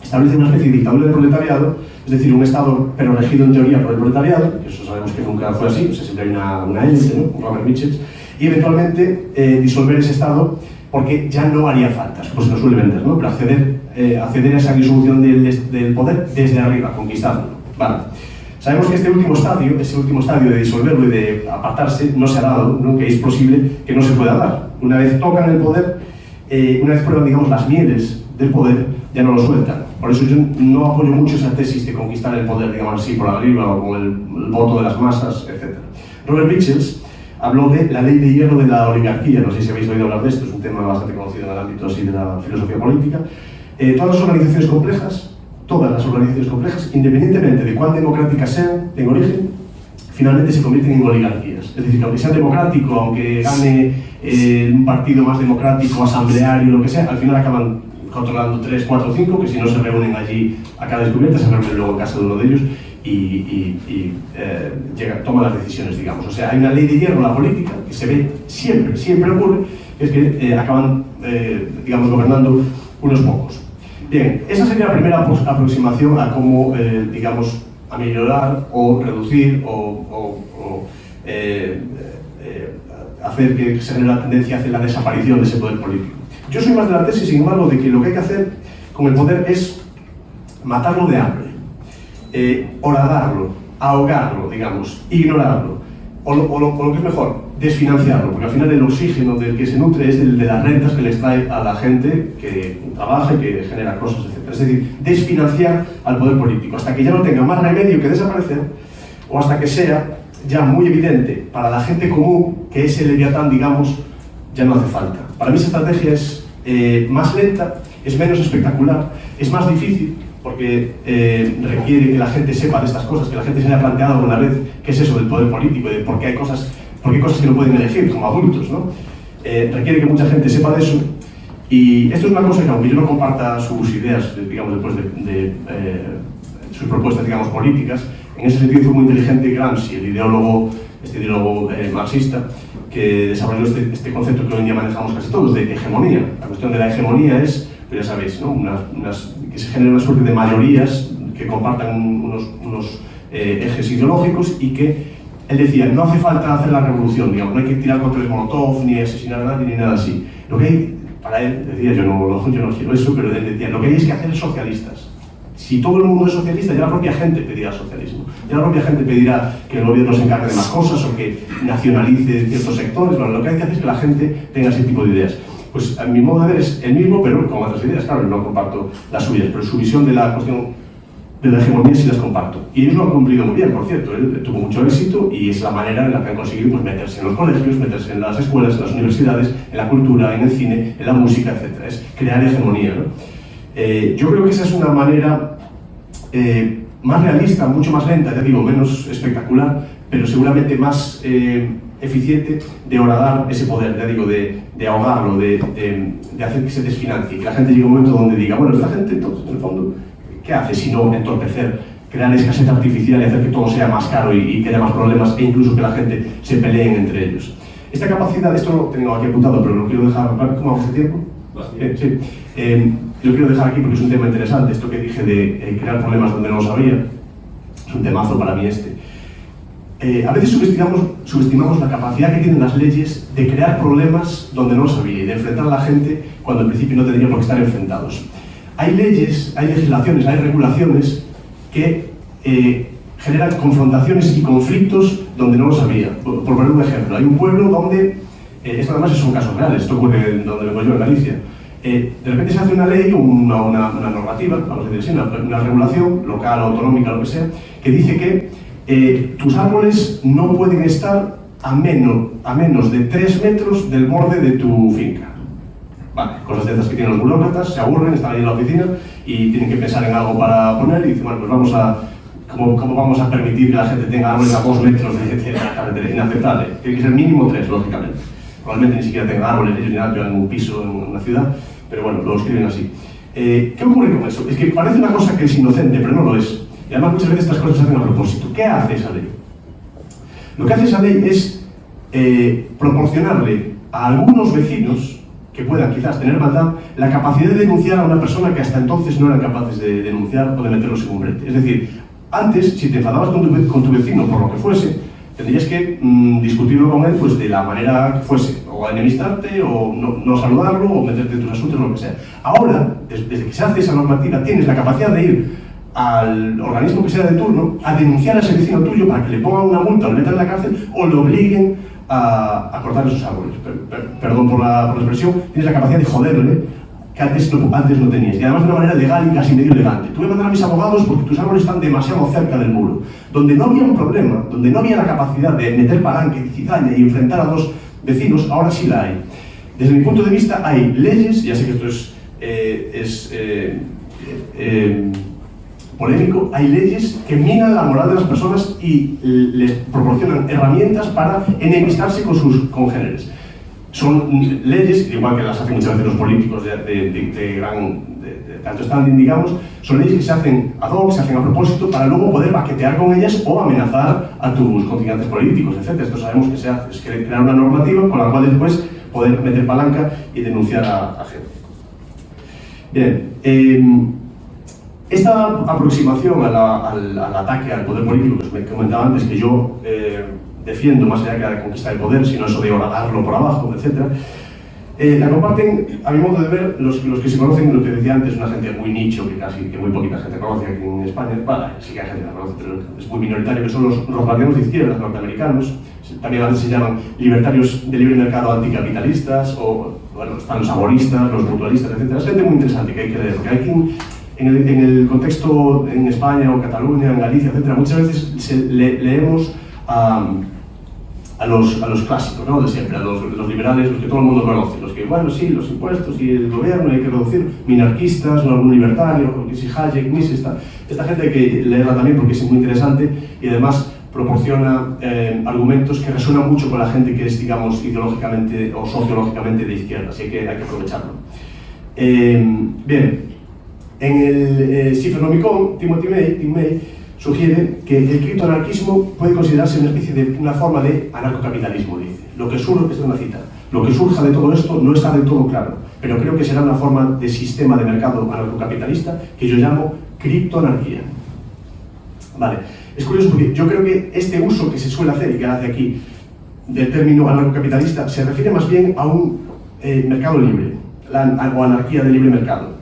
establecen una especie de dictadura del proletariado, es decir, un Estado pero regido en teoría por el proletariado, que eso sabemos que nunca fue así, o sea, siempre hay una élite, ¿no? Un Robert Mitchell, y eventualmente disolver ese Estado porque ya no haría falta, pues se nos suele vender, ¿no? Pero acceder a esa disolución del poder desde arriba, conquistarlo. Vale. Sabemos que ese último estadio de disolverlo y de apartarse no se ha dado, ¿no? Que es posible que no se pueda dar. Una vez tocan el poder, una vez prueban, digamos, las mieles del poder, ya no lo sueltan. Por eso yo no apoyo mucho esa tesis de conquistar el poder, digamos así, por arriba o con el voto de las masas, etc. Robert Mitchell habló de la ley de hierro de la oligarquía, no sé si habéis oído hablar de esto, es un tema bastante conocido en el ámbito así de la filosofía política. Todas las organizaciones complejas, independientemente de cuán democráticas sean en origen, finalmente se convierten en oligarquías. Es decir, que aunque sea democrático, aunque gane un partido más democrático, asambleario, lo que sea, al final acaban controlando 3, 4, 5, que si no se reúnen allí a cada descubierta, se reúnen luego en casa de uno de ellos y toman las decisiones, digamos. O sea, hay una ley de hierro en la política que se ve siempre ocurre, que es que acaban, digamos, gobernando unos pocos. Bien, esa sería la primera aproximación a cómo, digamos, aminorar o reducir o hacer que se genere la tendencia hacia la desaparición de ese poder político. Yo soy más de la tesis, sin embargo, de que lo que hay que hacer con el poder es matarlo de hambre, horadarlo, ahogarlo, digamos, ignorarlo, o lo que es mejor, desfinanciarlo, porque al final el oxígeno del que se nutre es el de las rentas que les trae a la gente que trabaja y que genera cosas, etc. Es decir, desfinanciar al poder político, hasta que ya no tenga más remedio que desaparecer, o hasta que sea ya muy evidente para la gente común que ese leviatán, digamos, ya no hace falta. Para mí esa estrategia es más lenta, es menos espectacular, es más difícil, porque requiere que la gente sepa de estas cosas, que la gente se haya planteado alguna vez qué es eso del poder político, de por qué hay cosas que no pueden elegir como adultos, ¿no? Requiere que mucha gente sepa de eso, y esto es una cosa que, aunque yo no comparta sus ideas, digamos, después de sus propuestas, digamos, políticas, en ese sentido fue muy inteligente Gramsci, el ideólogo, marxista, que desarrolló este concepto que hoy en día manejamos casi todos, de hegemonía. La cuestión de la hegemonía es, pues ya sabéis, ¿no? Que se genere una suerte de mayorías que compartan unos ejes ideológicos, y que él decía, no hace falta hacer la revolución, digamos, no hay que tirar cócteles Molotov, ni asesinar a nadie, ni nada así. Lo que hay, para él, decía, yo no quiero eso, pero él decía, lo que hay es que hacer socialistas. Si todo el mundo es socialista, ya la propia gente pedirá socialismo. Ya la propia gente pedirá que el gobierno se encargue de más cosas o que nacionalice ciertos sectores. Bueno, lo que hay que hacer es que la gente tenga ese tipo de ideas. Pues a mi modo de ver es el mismo, pero con otras ideas. Claro, no comparto las suyas, pero su visión de la cuestión de la hegemonía sí las comparto. Y ellos lo han cumplido muy bien, por cierto. Él tuvo mucho éxito y es la manera en la que han conseguido, pues, meterse en los colegios, meterse en las escuelas, en las universidades, en la cultura, en el cine, en la música, etc. Es crear hegemonía, ¿no? Yo creo que esa es una manera más realista, mucho más lenta, ya digo, menos espectacular, pero seguramente más eficiente de horadar ese poder, ya digo, de ahogarlo, de hacer que se desfinancie, que la gente llegue a un momento donde diga, bueno, esta gente, entonces, en el fondo, ¿qué hace sino entorpecer, crear escasez artificial y hacer que todo sea más caro y que haya más problemas, e incluso que la gente se peleen entre ellos? Esta capacidad, esto lo tengo aquí apuntado, pero lo quiero dejar, ¿cómo vamos de tiempo? Sí. Yo quiero dejar aquí porque es un tema interesante, esto que dije de crear problemas donde no los había, es un temazo para mí este. A veces subestimamos la capacidad que tienen las leyes de crear problemas donde no los había y de enfrentar a la gente cuando al principio no tendrían por qué estar enfrentados. Hay leyes, hay legislaciones, hay regulaciones que generan confrontaciones y conflictos donde no los había. Por poner un ejemplo, hay un pueblo donde, esto además son casos reales, esto ocurre donde vengo yo, en Galicia. De repente se hace una ley o una normativa, vamos a decir así, una regulación local, autonómica, lo que sea, que dice que tus árboles no pueden estar a menos de 3 metros del borde de tu finca. Vale, cosas de estas que tienen los burócratas, se aburren, están ahí en la oficina y tienen que pensar en algo para poner y dicen, bueno, pues ¿cómo vamos a permitir que la gente tenga árboles a 2 metros de inaceptable? Tiene que ser mínimo 3, lógicamente. Probablemente ni siquiera tengan árboles, ellos ni nada, en un piso en una ciudad, pero bueno, lo escriben así. ¿Qué ocurre con eso? Es que parece una cosa que es inocente, pero no lo es. Y además muchas veces estas cosas se hacen a propósito. ¿Qué hace esa ley? Lo que hace esa ley es proporcionarle a algunos vecinos que puedan quizás tener maldad la capacidad de denunciar a una persona que hasta entonces no eran capaces de denunciar o de meterlos en un brete. Es decir, antes, si te enfadabas con tu vecino por lo que fuese, tendrías que discutirlo con él pues, de la manera que fuese, o enemistarte, o no saludarlo, o meterte en tus asuntos, lo que sea. Ahora, desde que se hace esa normativa, tienes la capacidad de ir al organismo que sea de turno a denunciar a ese vecino tuyo para que le pongan una multa o le metan en la cárcel o le obliguen a cortar esos árboles. Perdón por la expresión, tienes la capacidad de joderle que antes no tenías. Y además de una manera legal y casi medio elegante. Te voy a mandar a mis abogados porque tus árboles están demasiado cerca del muro. Donde no había un problema, donde no había la capacidad de meter palanque, cizaña y enfrentar a dos vecinos, ahora sí la hay. Desde mi punto de vista hay leyes, ya sé que esto es polémico, hay leyes que minan la moral de las personas y les proporcionan herramientas para enemistarse con sus congéneres. son leyes, igual que las hacen muchas veces los políticos de tanto standing, digamos, son leyes que se hacen ad hoc, se hacen a propósito para luego poder baquetear con ellas o amenazar a tus contingentes políticos, etc. Esto sabemos que se hace, es crear una normativa con la cual después poder meter palanca y denunciar a gente. Bien, esta aproximación al ataque al poder político que os comentaba antes, que yo defiendo más allá que la conquista del poder, sino eso de horadarlo por abajo, etc., la comparten, a mi modo de ver, los que se conocen, lo que decía antes, una gente muy nicho, que muy poquita gente conoce aquí en España. Bueno, sí que hay gente que la conoce, pero es muy minoritario, que son los guardianes de izquierda norteamericanos. También a veces se llaman libertarios de libre mercado anticapitalistas, o bueno, están los aboristas, los mutualistas, etc. Es gente muy interesante que hay que leer, porque aquí en el contexto en España o Cataluña, en Galicia, etc., muchas veces leemos a los clásicos, ¿no? De siempre, a los liberales, los que todo el mundo conoce, los que, bueno, sí, los impuestos y el gobierno hay que reducir, minarquistas, o algún libertario, que si Hayek, Mises, esta gente hay que leerla también porque es muy interesante y además proporciona argumentos que resuenan mucho con la gente que es, digamos, ideológicamente o sociológicamente de izquierda, así que hay que aprovecharlo. Bien, en el Cifronomicon, Tim May sugiere que el criptoanarquismo puede considerarse una forma de anarcocapitalismo, dice. Esta es una cita. Lo que surja de todo esto no está del todo claro, pero creo que será una forma de sistema de mercado anarcocapitalista que yo llamo criptoanarquía. Vale, es curioso porque yo creo que este uso que se suele hacer y que hace aquí del término anarcocapitalista se refiere más bien a un mercado libre, o anarquía de libre mercado.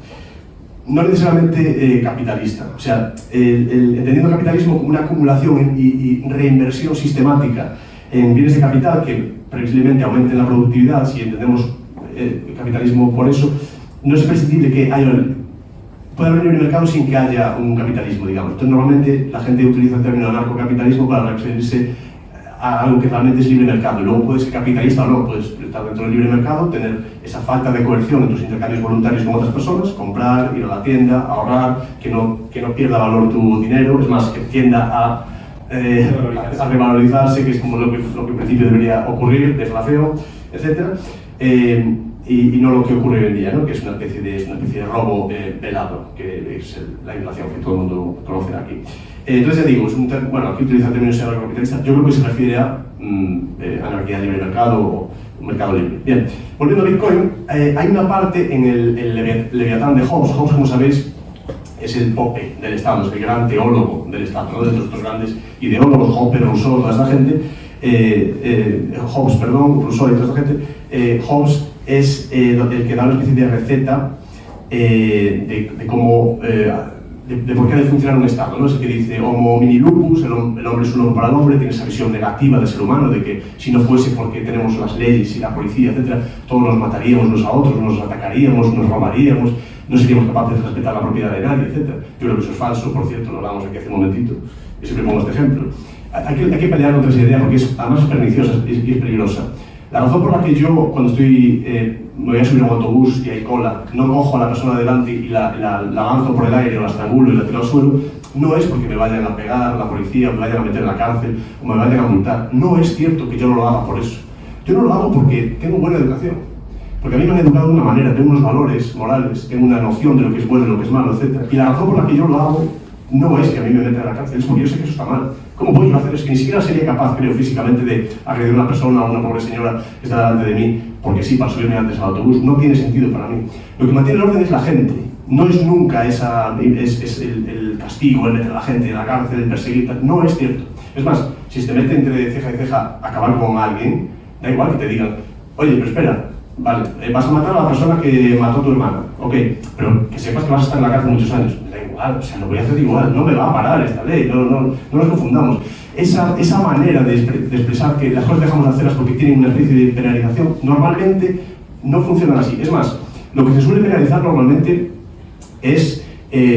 No necesariamente capitalista, o sea, entendiendo el capitalismo como una acumulación y reinversión sistemática en bienes de capital que previsiblemente aumenten la productividad, si entendemos el capitalismo por eso, no es imprescindible que pueda haber libre mercado sin que haya un capitalismo, digamos. Entonces, normalmente la gente utiliza el término anarcocapitalismo para referirse a algo que realmente es libre mercado. Y luego puedes ser capitalista o no, puedes estar dentro del libre mercado, tener esa falta de coerción en tus intercambios voluntarios con otras personas, comprar, ir a la tienda, ahorrar, que no pierda valor tu dinero, es más, que tienda a revalorizarse, que es como lo que en principio debería ocurrir, deflación, etc. Y no lo que ocurre hoy en día, ¿no? Que es una especie de robo velado, que es la inflación que todo el mundo conoce aquí. Entonces ya digo, bueno, aquí utiliza el término anarcocapitalista, yo creo que se refiere a anarquía de libre mercado o un mercado libre. Bien, volviendo a Bitcoin, hay una parte en el Leviatán de Hobbes. Hobbes, como sabéis, es el Pope del Estado, es el gran teólogo del Estado, ¿no? De estos grandes ideólogos, Hoppe, Rousseau, toda esta gente, Hobbes, perdón, Rousseau y toda esta gente. Hobbes es el que da una especie de receta de cómo de por qué debe funcionar un Estado, ¿no? Es el que dice homo mini lupus, el hombre es un hombre para el hombre, tiene esa visión negativa del ser humano, de que si no fuese porque tenemos las leyes y la policía, etc., todos nos mataríamos unos a otros, nos atacaríamos, nos robaríamos, no seríamos capaces de respetar la propiedad de nadie, etc. Yo creo que eso es falso, por cierto, lo hablamos aquí hace un momentito, y siempre pongo este ejemplo. Hay que pelear contra esa idea porque además es perniciosa y es peligrosa. La razón por la que yo, cuando me voy a subir a un autobús y hay cola, no cojo a la persona delante y la lanzo por el aire o la estrangulo y la tiro al suelo, no es porque me vayan a pegar la policía, o me vayan a meter en la cárcel o me vayan a multar. No es cierto que yo no lo haga por eso. Yo no lo hago porque tengo buena educación. Porque a mí me han educado de una manera, tengo unos valores morales, tengo una noción de lo que es bueno y lo que es malo, etc. Y la razón por la que yo lo hago no es que a mí me metan en la cárcel, es porque yo sé que eso está mal. ¿Cómo voy yo a hacer eso? Que ni siquiera sería capaz, creo, físicamente de agredir a una persona, a una pobre señora que está delante de mí, porque sí, para subirme antes al autobús. No tiene sentido para mí. Lo que mantiene el orden es la gente. No es nunca el castigo, el meter a la gente en la cárcel, el perseguir. No es cierto. Es más, si se te mete entre ceja y ceja acabar con alguien, da igual que te digan, oye, pero espera, vale, vas a matar a la persona que mató a tu hermana, ok, pero que sepas que vas a estar en la cárcel muchos años. O sea, lo voy a hacer igual, no me va a parar esta ley, no nos confundamos. Esa manera de expresar que las cosas dejamos de hacerlas porque tienen una especie de penalización, normalmente no funciona así. Es más, lo que se suele penalizar normalmente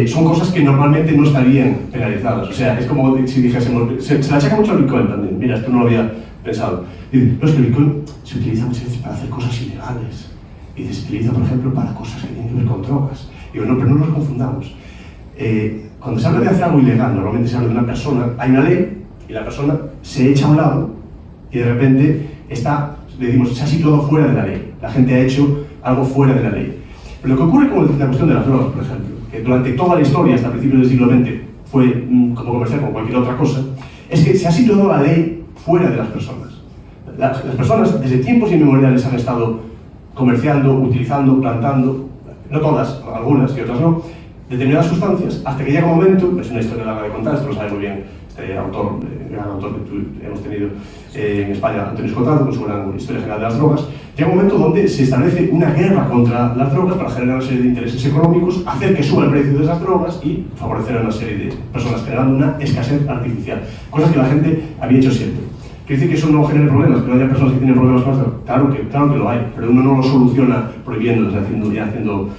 son cosas que normalmente no estarían penalizadas. O sea, es como si dijésemos, se le achaca mucho al Bitcoin también, mira, esto no lo había pensado. Dice, no, es que el Bitcoin se utiliza muchas veces para hacer cosas ilegales. Y se utiliza, por ejemplo, para cosas que tienen que ver con drogas. Digo, no, pero no nos confundamos. Cuando se habla de hacer algo ilegal, normalmente se habla de una persona, hay una ley y la persona se echa a un lado y de repente está le decimos se ha situado fuera de la ley. La gente ha hecho algo fuera de la ley. Pero lo que ocurre con la cuestión de las drogas, por ejemplo, que durante toda la historia, hasta principios del siglo XX, fue como comercial como cualquier otra cosa, es que se ha situado la ley fuera de las personas. Las personas, desde tiempos inmemoriales, han estado comerciando, utilizando, plantando, no todas, algunas y otras no, determinadas sustancias, hasta que llega un momento, es una historia larga de contar, esto lo sabe muy bien este autor, gran autor que hemos tenido en España, Antonio Escotado, con su gran historia general de las drogas, llega un momento donde se establece una guerra contra las drogas para generar una serie de intereses económicos, hacer que suba el precio de esas drogas y favorecer a una serie de personas, generando una escasez artificial, cosas que la gente había hecho siempre. ¿Quiere decir que eso no genere problemas? ¿Que no haya personas que tienen problemas con esto? Claro que lo hay, pero uno no lo soluciona prohibiéndolas y haciendo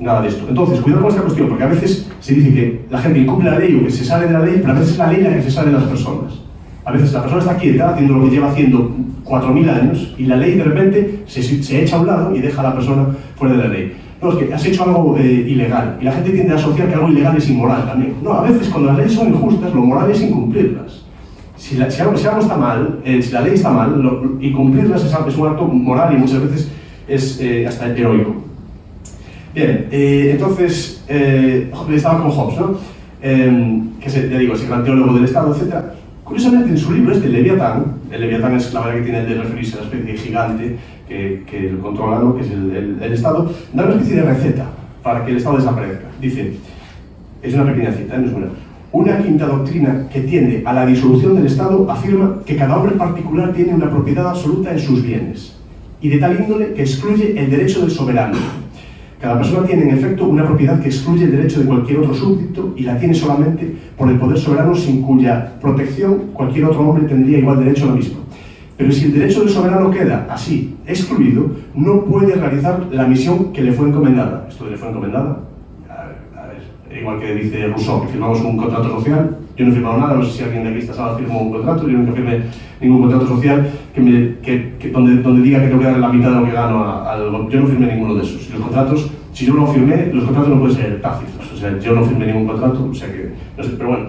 nada de esto. Entonces, cuidado con esta cuestión, porque a veces se dice que la gente incumple la ley o que se sale de la ley, pero a veces es la ley la que se sale de las personas. A veces la persona está quieta, haciendo lo que lleva haciendo 4.000 años, y la ley de repente se echa a un lado y deja a la persona fuera de la ley. No, es que has hecho algo ilegal, y la gente tiende a asociar que algo ilegal es inmoral también. No, a veces cuando las leyes son injustas, lo moral es incumplirlas. Si algo está mal, si la ley está mal, y cumplirlas es un acto moral y muchas veces es hasta heroico. Bien, entonces, estaba con Hobbes, ¿no? Que ya digo, ese gran teólogo del Estado, etc. Curiosamente, en su libro el Leviatán es la manera que tiene de referirse a la especie gigante que lo controla, ¿no? Que es el Estado, da una especie de receta para que el Estado desaparezca. Dice, es una pequeña cita, no es una quinta doctrina que tiende a la disolución del Estado afirma que cada hombre particular tiene una propiedad absoluta en sus bienes, y de tal índole que excluye el derecho del soberano. Cada persona tiene, en efecto, una propiedad que excluye el derecho de cualquier otro súbdito y la tiene solamente por el poder soberano, sin cuya protección cualquier otro hombre tendría igual derecho a la misma. Pero si el derecho del soberano queda así excluido, no puede realizar la misión que le fue encomendada. ¿Esto le fue encomendada? Igual que dice Rousseau, que firmamos un contrato social. Yo no he firmado nada, no sé si alguien de aquí esta sala firmó un contrato, yo nunca firmé ningún contrato social donde diga que tengo que darle la mitad de lo que gano yo no firmé ninguno de esos. Y los contratos, si yo no firmé, los contratos no pueden ser tácitos, o sea, yo no firmé ningún contrato, o sea que, no sé, pero bueno.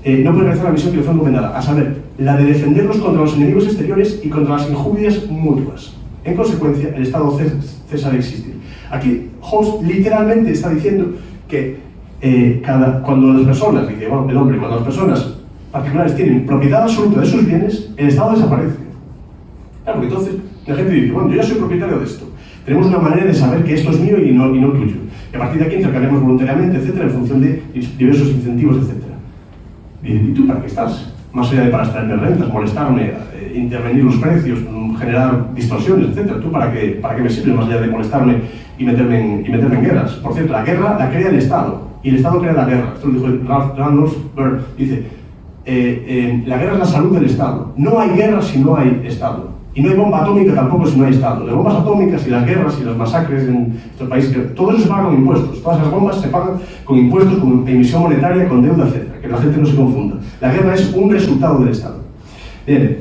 No puede realizar la misión que le fue encomendada, a saber, la de defendernos contra los enemigos exteriores y contra las injurias mutuas. En consecuencia, el Estado cesa de existir. Aquí Hobbes literalmente está diciendo que cuando las personas, dice, bueno, el hombre, cuando las personas particulares tienen propiedad absoluta de sus bienes, el Estado desaparece. Claro, porque entonces la gente dice, bueno, yo ya soy propietario de esto. Tenemos una manera de saber que esto es mío y no tuyo. Y a partir de aquí intercambiamos voluntariamente, etcétera, en función de diversos incentivos, etcétera. ¿Y tú para qué estás? Más allá de para extraerme rentas, molestarme, intervenir los precios, generar distorsiones, etcétera. ¿Tú para qué me sirve más allá de molestarme y meterme en guerras? Por cierto, la guerra la crea el Estado. Y el Estado crea la guerra. Esto lo dijo Randolph Bird. Dice, la guerra es la salud del Estado. No hay guerra si no hay Estado. Y no hay bomba atómica tampoco si no hay Estado. Las bombas atómicas y las guerras y las masacres en estos países, todo eso se paga con impuestos. Todas las bombas se pagan con impuestos, con emisión monetaria, con deuda, etc. Que la gente no se confunda. La guerra es un resultado del Estado. Bien,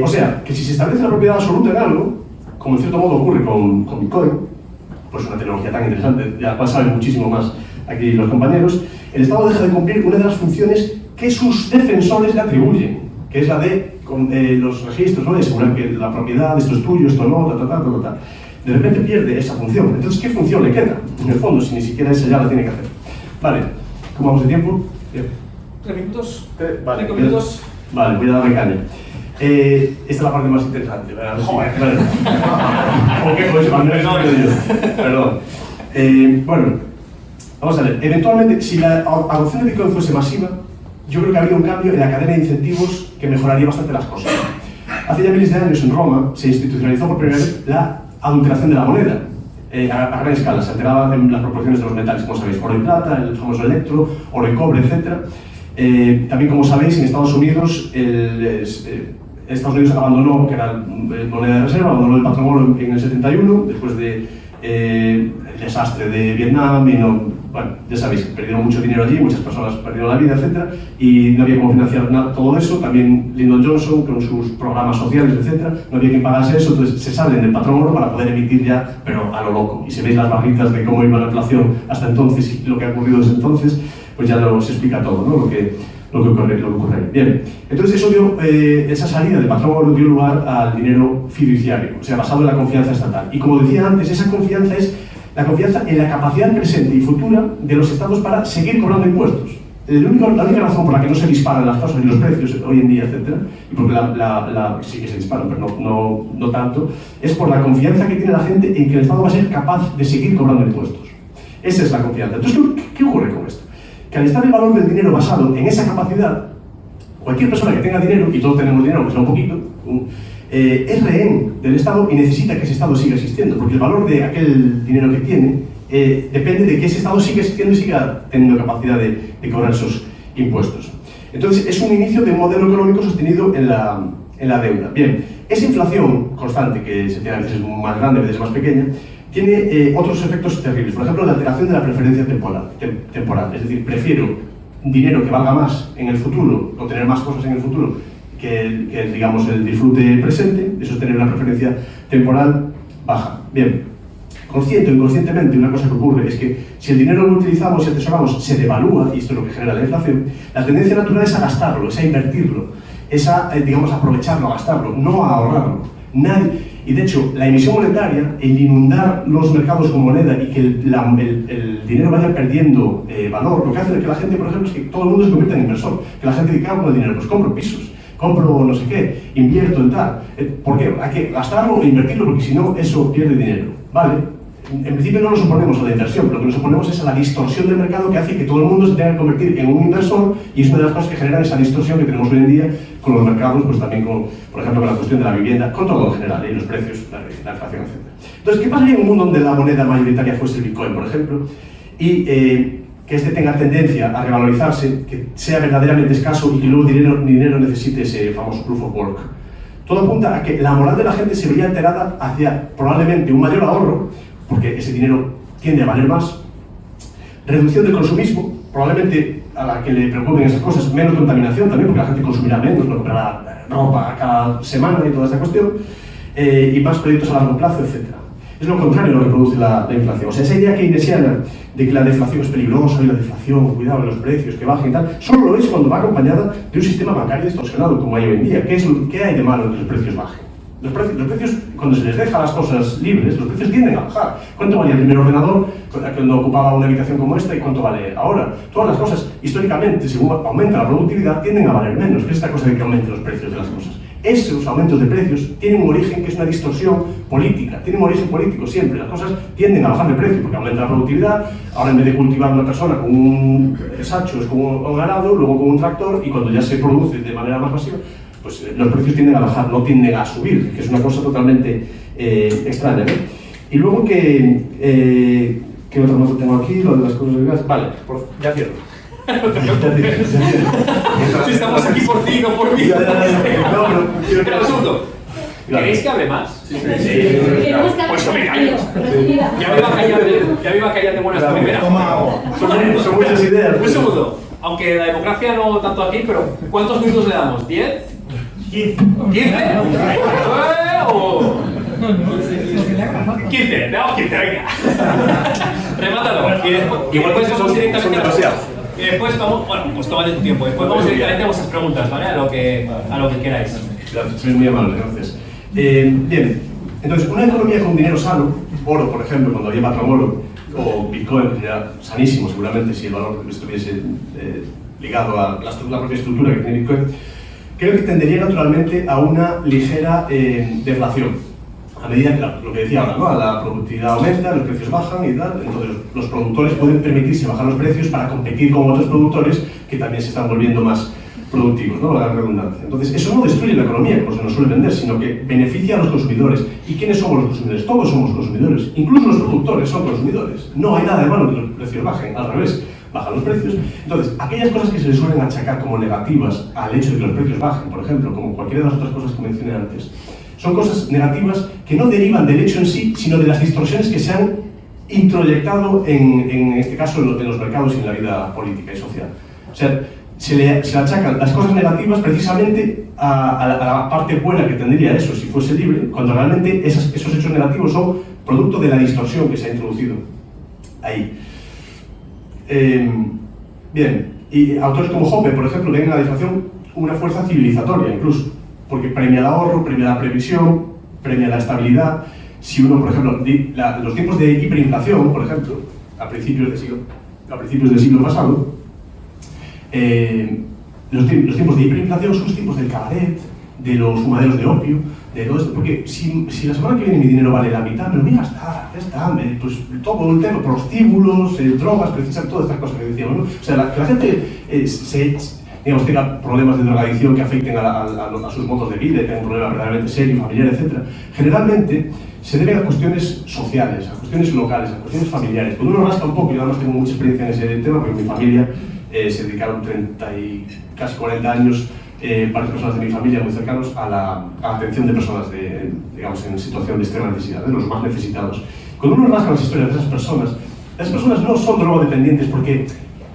o sea, que si se establece la propiedad absoluta en algo, como en cierto modo ocurre con Bitcoin, pues una tecnología tan interesante, de la cual saben muchísimo más aquí los compañeros, el Estado deja de cumplir una de las funciones que sus defensores le atribuyen, que es la de los registros, ¿no? De asegurar que la propiedad, esto es tuyo, esto no, De repente pierde esa función. Entonces, ¿qué función le queda? En el fondo, si ni siquiera esa ya la tiene que hacer. Vale, ¿cómo vamos de tiempo? Bien. 3 minutos. Vale, 5 minutos. Vale, voy a darle caña. Esta es la parte más interesante, ¿verdad? Joder, vale. ¿O qué? Pues, perdón. Bueno. Vamos a ver, eventualmente, si la adopción de Bitcoin fuese masiva, yo creo que habría un cambio en la cadena de incentivos que mejoraría bastante las cosas. Hace ya miles de años en Roma se institucionalizó por primera vez la adulteración de la moneda. A gran escala, se alteraba en las proporciones de los metales, como sabéis, oro y plata, el famoso electro, oro y cobre, etc. También, como sabéis, en Estados Unidos, Estados Unidos abandonó, que era moneda de reserva, abandonó el patrón oro en el 71, después de el desastre de Vietnam, y bueno, ya sabéis, perdieron mucho dinero allí, muchas personas perdieron la vida, etc. Y no había cómo financiar nada, todo eso. También Lyndon Johnson, con sus programas sociales, etc. No había quien pagase eso, entonces se salen del patrón oro para poder emitir ya, pero a lo loco. Y si veis las barritas de cómo iba la inflación hasta entonces y lo que ha ocurrido desde entonces, pues ya se explica todo, ¿no? lo que ocurre ahí. Bien, entonces esa salida de patrón oro dio lugar al dinero fiduciario, o sea, basado en la confianza estatal. Y como decía antes, esa confianza es la confianza en la capacidad presente y futura de los estados para seguir cobrando impuestos. La única razón por la que no se disparan las cosas y los precios hoy en día, etc., y porque sí que se disparan, pero no tanto, es por la confianza que tiene la gente en que el Estado va a ser capaz de seguir cobrando impuestos. Esa es la confianza. Entonces, ¿qué ocurre con esto? Que al estar el valor del dinero basado en esa capacidad, cualquier persona que tenga dinero, y todos tenemos dinero, aunque sea un poquito, es rehén del Estado y necesita que ese Estado siga existiendo, porque el valor de aquel dinero que tiene depende de que ese Estado siga existiendo y siga teniendo capacidad de cobrar esos impuestos. Entonces, es un inicio de un modelo económico sostenido en la deuda. Bien, esa inflación constante, que se tiene a veces más grande, a veces más pequeña, tiene otros efectos terribles. Por ejemplo, la alteración de la preferencia temporal. Es decir, prefiero dinero que valga más en el futuro, o tener más cosas en el futuro, que digamos, el disfrute presente. Eso es tener una preferencia temporal baja. Bien, consciente o inconscientemente, una cosa que ocurre es que si el dinero que utilizamos y atesoramos se devalúa, y esto es lo que genera la inflación, la tendencia natural es a gastarlo, es a invertirlo, es a, digamos, aprovecharlo, a gastarlo, no a ahorrarlo. Y de hecho, la emisión monetaria, el inundar los mercados con moneda y que el dinero vaya perdiendo valor, lo que hace que la gente, por ejemplo, es que todo el mundo se convierta en inversor. Que la gente dice, ¿qué hago con el dinero? Pues compro pisos, compro no sé qué, invierto en tal. ¿Por qué? Hay que gastarlo e invertirlo porque si no, eso pierde dinero. ¿Vale? En principio no nos oponemos a la inversión, pero lo que nos oponemos es a la distorsión del mercado que hace que todo el mundo se tenga que convertir en un inversor, y es una de las cosas que genera esa distorsión que tenemos hoy en día con los mercados, pues también con, por ejemplo, con la cuestión de la vivienda, con todo en general, los precios, la inflación, etc. Entonces, ¿qué pasaría en un mundo donde la moneda mayoritaria fuese el Bitcoin, por ejemplo, y que este tenga tendencia a revalorizarse, que sea verdaderamente escaso y que luego el dinero necesite ese famoso proof of work? Todo apunta a que la moral de la gente se vería alterada hacia probablemente un mayor ahorro, porque ese dinero tiende a valer más, reducción del consumismo, probablemente a la que le preocupen esas cosas, menos contaminación también, porque la gente consumirá menos, no comprará ropa cada semana y toda esta cuestión, y más proyectos a largo plazo, etc. Es lo contrario a lo que produce la inflación. O sea, esa idea keynesiana de que la deflación es peligrosa y la deflación, cuidado, los precios, que bajen y tal, solo lo es cuando va acompañada de un sistema bancario distorsionado como hay hoy en día. ¿Qué hay de malo en que los precios bajen? Los precios, cuando se les deja las cosas libres, los precios tienden a bajar. ¿Cuánto valía el primer ordenador cuando ocupaba una habitación como esta y cuánto vale ahora? Todas las cosas, históricamente, según aumenta la productividad, tienden a valer menos. ¿Qué es esta cosa de que aumenten los precios de las cosas? Esos aumentos de precios tienen un origen que es una distorsión política, tienen un origen político siempre. Las cosas tienden a bajar de precio porque aumenta la productividad. Ahora, en vez de cultivar una persona con un sacho, es con un arado, luego con un tractor, y cuando ya se produce de manera más masiva, pues los precios tienden a bajar, no tienden a subir, que es una cosa totalmente extraña, ¿no? Y luego ¿qué otra nota tengo aquí? Lo de las cosas del gas. Vale, ya cierro. Si estamos aquí por ti, no por mí. Espera un segundo. ¿Queréis que hable más? Sí. Pues me callo. Ya me iba a callar de buenas a primeras. Son muchas ideas. Un segundo. Aunque la democracia no tanto aquí, pero ¿cuántos minutos le damos? ¿10? 15. ¿15? 15, le damos 15, venga. Remátalo. Y después vamos directamente y después vamos, bueno, pues tómate tu tiempo. Después vamos directamente a vuestras preguntas, ¿vale? A lo que queráis. Claro, sois muy amable, gracias. Bien, entonces, una economía con dinero sano, oro, por ejemplo, cuando había patrón oro, o Bitcoin, que sería sanísimo seguramente si el valor estuviese ligado a la propia estructura que tiene Bitcoin, creo que tendería naturalmente a una ligera deflación. A medida que lo que decía ahora, ¿no? La productividad aumenta, los precios bajan y tal, entonces los productores pueden permitirse bajar los precios para competir con otros productores que también se están volviendo más productivos, ¿no? La redundancia. Entonces, eso no destruye la economía, como se nos suele vender, sino que beneficia a los consumidores. ¿Y quiénes somos los consumidores? Todos somos consumidores. Incluso los productores son consumidores. No hay nada de malo que los precios bajen, al revés, bajan los precios. Entonces, aquellas cosas que se les suelen achacar como negativas al hecho de que los precios bajen, por ejemplo, como cualquiera de las otras cosas que mencioné antes, son cosas negativas que no derivan del hecho en sí, sino de las distorsiones que se han introyectado en este caso en los mercados y en la vida política y social. O sea, se le achacan las cosas negativas precisamente a la parte buena que tendría eso si fuese libre, cuando realmente esos hechos negativos son producto de la distorsión que se ha introducido ahí. Bien, Y autores como Hoppe, por ejemplo, ven en la deflación una fuerza civilizatoria incluso, porque premia el ahorro, premia la previsión, premia la estabilidad. Si uno, por ejemplo, los tiempos de hiperinflación, por ejemplo, a principios del siglo pasado, los tiempos de hiperinflación son los tiempos del cabaret, de los fumaderos de opio, de todo esto, porque si la semana que viene mi dinero vale la mitad, me lo voy a gastar, ya está, pues todo el tema, prostíbulos, drogas, precisamente todas estas cosas que decíamos, ¿no? O sea, que la gente digamos, tenga problemas de drogadicción que afecten a sus modos de vida, tenga un problema verdaderamente serio, familiar, etc. Generalmente se debe a cuestiones sociales, a cuestiones locales, a cuestiones familiares. Cuando uno rasca un poco, yo además tengo mucha experiencia en ese tema, porque mi familia se dedicaron 30 y casi 40 años, varias personas de mi familia muy cercanos a la atención de personas digamos, en situación de extrema necesidad, de los más necesitados. Cuando uno rasca las historias de esas personas no son drogodependientes porque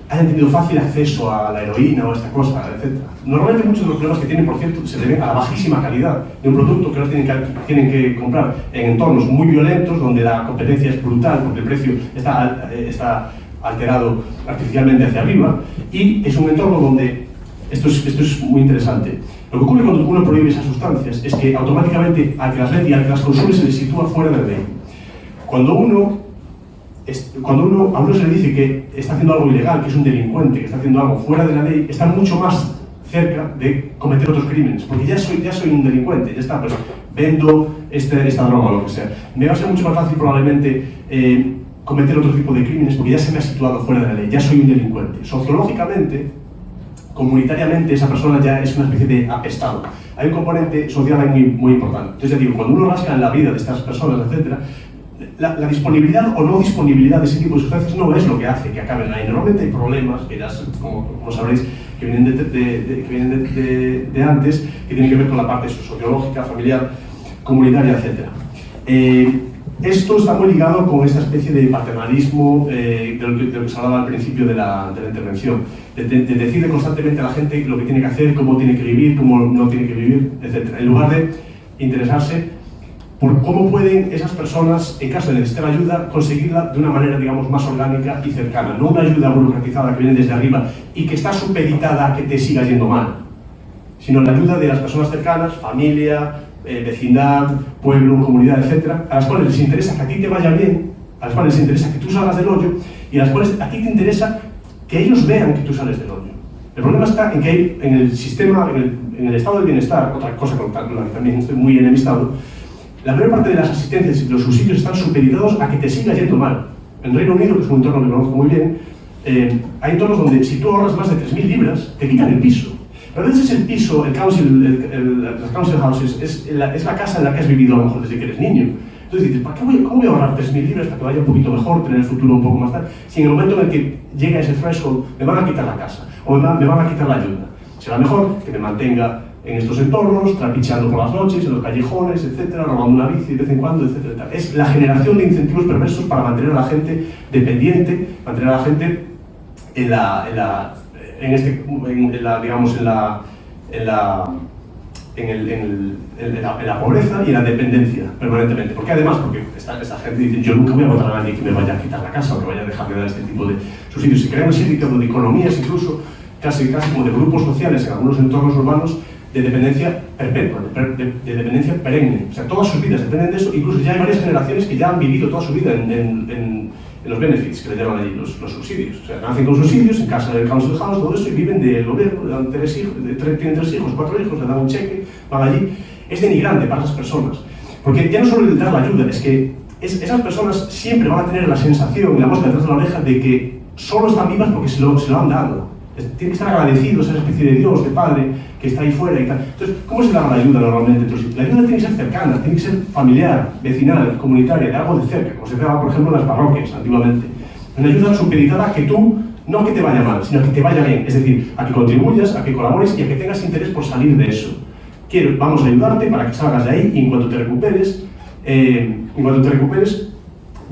hayan tenido fácil acceso a la heroína o a esta cosa, etc. Normalmente muchos de los problemas que tienen, por cierto, se deben a la bajísima calidad de un producto que ahora tienen que comprar en entornos muy violentos, donde la competencia es brutal, porque el precio está alterado artificialmente hacia arriba, y es un entorno donde, esto es muy interesante, lo que ocurre cuando uno prohíbe esas sustancias es que automáticamente al que las vende y al que las consume se le sitúa fuera de la ley. Cuando a uno se le dice que está haciendo algo ilegal, que es un delincuente, que está haciendo algo fuera de la ley, está mucho más cerca de cometer otros crímenes, porque ya soy un delincuente, ya está, pues vendo esta droga o lo que sea. Me va a ser mucho más fácil probablemente cometer otro tipo de crímenes porque ya se me ha situado fuera de la ley, ya soy un delincuente. Sociológicamente, comunitariamente, esa persona ya es una especie de apestado. Hay un componente social ahí muy importante. Entonces ya digo, cuando uno rasca en la vida de estas personas, etc., la disponibilidad o no disponibilidad de ese tipo de sustancias no es lo que hace que acaben ahí. Normalmente hay problemas, que ya, como sabréis, que vienen de antes, que tienen que ver con la parte sociológica, familiar, comunitaria, etc. Esto está muy ligado con esta especie de paternalismo de lo que se hablaba al principio de la intervención, de decirle constantemente a la gente lo que tiene que hacer, cómo tiene que vivir, cómo no tiene que vivir, etc. En lugar de interesarse por cómo pueden esas personas, en caso de necesitar ayuda, conseguirla de una manera, digamos, más orgánica y cercana. No una ayuda burocratizada que viene desde arriba y que está supeditada a que te siga yendo mal, sino la ayuda de las personas cercanas, familia, vecindad, pueblo, comunidad, etc., a las cuales les interesa que a ti te vaya bien, a las cuales les interesa que tú salgas del hoyo y a las cuales a ti te interesa que ellos vean que tú sales del hoyo. El problema está en que hay, en el sistema, en el estado del bienestar, otra cosa con la que también estoy muy enemistado, la mayor parte de las asistencias y los subsidios están supeditados a que te siga yendo mal. En Reino Unido, que es un entorno que conozco muy bien, hay entornos donde si tú ahorras más de 3.000 libras, te quitan el piso. Pero a veces el piso, las council houses, es la casa en la que has vivido a lo mejor desde que eres niño. Entonces dices, ¿cómo voy a ahorrar 3.000 libras para que vaya un poquito mejor, tener el futuro un poco más tarde? Si en el momento en el que llegue a ese threshold me van a quitar la casa o me van a quitar la ayuda. Será mejor que me mantenga en estos entornos, trapicheando por las noches, en los callejones, etcétera, robando una bici de vez en cuando, etcétera. Es la generación de incentivos perversos para mantener a la gente dependiente, mantener a la gente en la pobreza y en la dependencia permanentemente. Porque además, esta gente dice, yo nunca voy a votar a nadie que me vaya a quitar la casa o que vaya a dejar de dar este tipo de subsidios. Se crean una serie de economías, incluso casi como de grupos sociales en algunos entornos urbanos, de dependencia perpetua, de dependencia perenne. O sea, todas sus vidas dependen de eso. Incluso ya hay varias generaciones que ya han vivido toda su vida en los benefits, que le llaman allí, los subsidios. O sea, nacen con subsidios, en casa del council house, todo eso, y viven del gobierno, tienen 3 hijos, 4 hijos, le dan un cheque, van allí. Es denigrante para esas personas. Porque ya no solo el dar la ayuda, es que esas personas siempre van a tener la sensación, la mosca detrás de la oreja, de que solo están vivas porque se lo han dado. Tienen que estar agradecidos a esa especie de Dios, de Padre, que está ahí fuera y tal. Entonces, ¿cómo se da la ayuda normalmente? Entonces, la ayuda tiene que ser cercana, tiene que ser familiar, vecinal, comunitaria, de algo de cerca, como se daba, por ejemplo, en las parroquias antiguamente. Una ayuda supeditada a que tú, no a que te vaya mal, sino a que te vaya bien. Es decir, a que contribuyas, a que colabores y a que tengas interés por salir de eso. Vamos a ayudarte para que salgas de ahí y en cuanto te recuperes,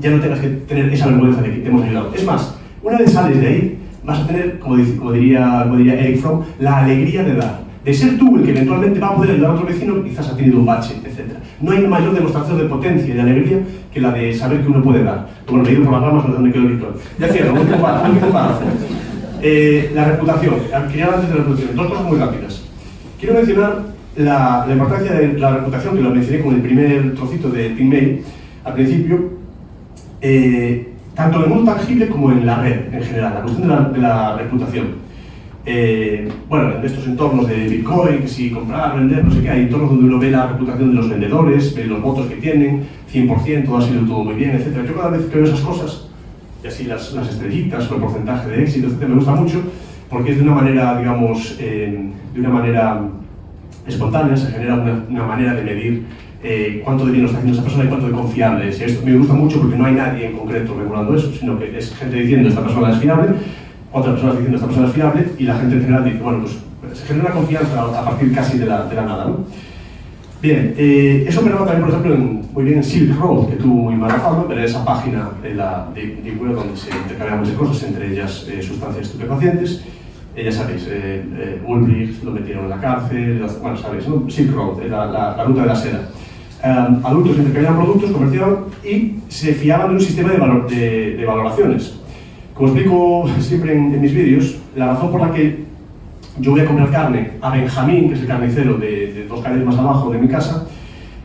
ya no tengas que tener esa vergüenza de que te hemos ayudado. Es más, una vez sales de ahí, vas a tener, como diría Eric Fromm, la alegría de dar. De ser tú el que eventualmente va a poder ayudar a otro vecino que quizás ha tenido un bache, etc. No hay mayor demostración de potencia y de alegría que la de saber que uno puede dar. Bueno, me he ido por las ramas, no sé dónde quedó Víctor. Ya cierro, un último párrafo. La reputación. Quería antes de la reputación. Dos cosas muy rápidas. Quiero mencionar la importancia de la reputación, que lo mencioné con el primer trocito de Pingmail al principio, tanto en el mundo tangible como en la red en general, la cuestión de la reputación. Bueno, en estos entornos de Bitcoin, que si comprar, vender, no sé qué, hay entornos donde uno ve la reputación de los vendedores, ve los votos que tienen, 100%, ha sido todo muy bien, etc. Yo cada vez que veo esas cosas, y así las estrellitas o el porcentaje de éxito, etc., me gusta mucho, porque es de una manera, digamos, de una manera espontánea, se genera una manera de medir cuánto de bien lo está haciendo esa persona y cuánto de confiable es. Y esto me gusta mucho porque no hay nadie en concreto regulando eso, sino que es gente diciendo esta persona es fiable, otras personas diciendo esta persona es fiable, y la gente en general dice, bueno, pues se genera una confianza a partir casi de la nada, ¿no? Bien, eso me remonta también, por ejemplo, muy bien en Silk Road, que tuvo muy mala fama, pero esa página de la Deep Web donde se intercambian muchas cosas, entre ellas sustancias estupefacientes. Ya sabéis, Ulbricht lo metieron en la cárcel, bueno, sabéis, ¿no? Silk Road, la ruta de la seda. Adultos intercambiaban productos, comerciaban y se fiaban de un sistema de valoraciones. Como explico siempre en mis vídeos, la razón por la que yo voy a comprar carne a Benjamín, que es el carnicero de 2 calles más abajo de mi casa,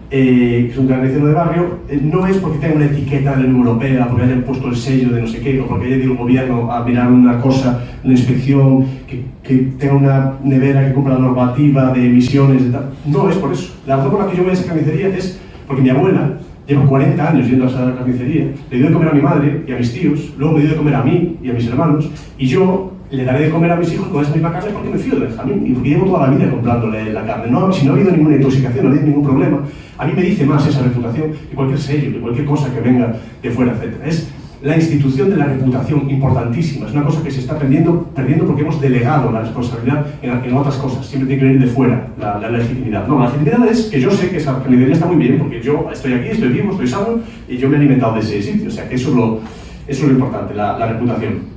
que es un carnicero de barrio, no es porque tenga una etiqueta de la Unión Europea, porque hayan puesto el sello de no sé qué, o porque haya ido el gobierno a mirar una cosa, una inspección, que tenga una nevera que cumpla la normativa de emisiones y tal. No es por eso. La razón por la que yo voy a esa carnicería es porque mi abuela lleva 40 años yendo a esa carnicería, le dio de comer a mi madre y a mis tíos, luego me dio de comer a mí y a mis hermanos, y yo le daré de comer a mis hijos con esa misma carne porque me fío de Benjamín y porque llevo toda la vida comprándole la carne. No, si no ha habido ninguna intoxicación, no ha habido ningún problema, a mí me dice más esa reputación que cualquier sello, que cualquier cosa que venga de fuera, etc. Es la institución de la reputación, importantísima. Es una cosa que se está perdiendo porque hemos delegado la responsabilidad en otras cosas. Siempre tiene que venir de fuera la legitimidad. No, la legitimidad es que yo sé que esa carnicería está muy bien porque yo estoy aquí, estoy vivo, estoy sano y yo me he alimentado de ese sitio. O sea que eso es lo importante, la reputación.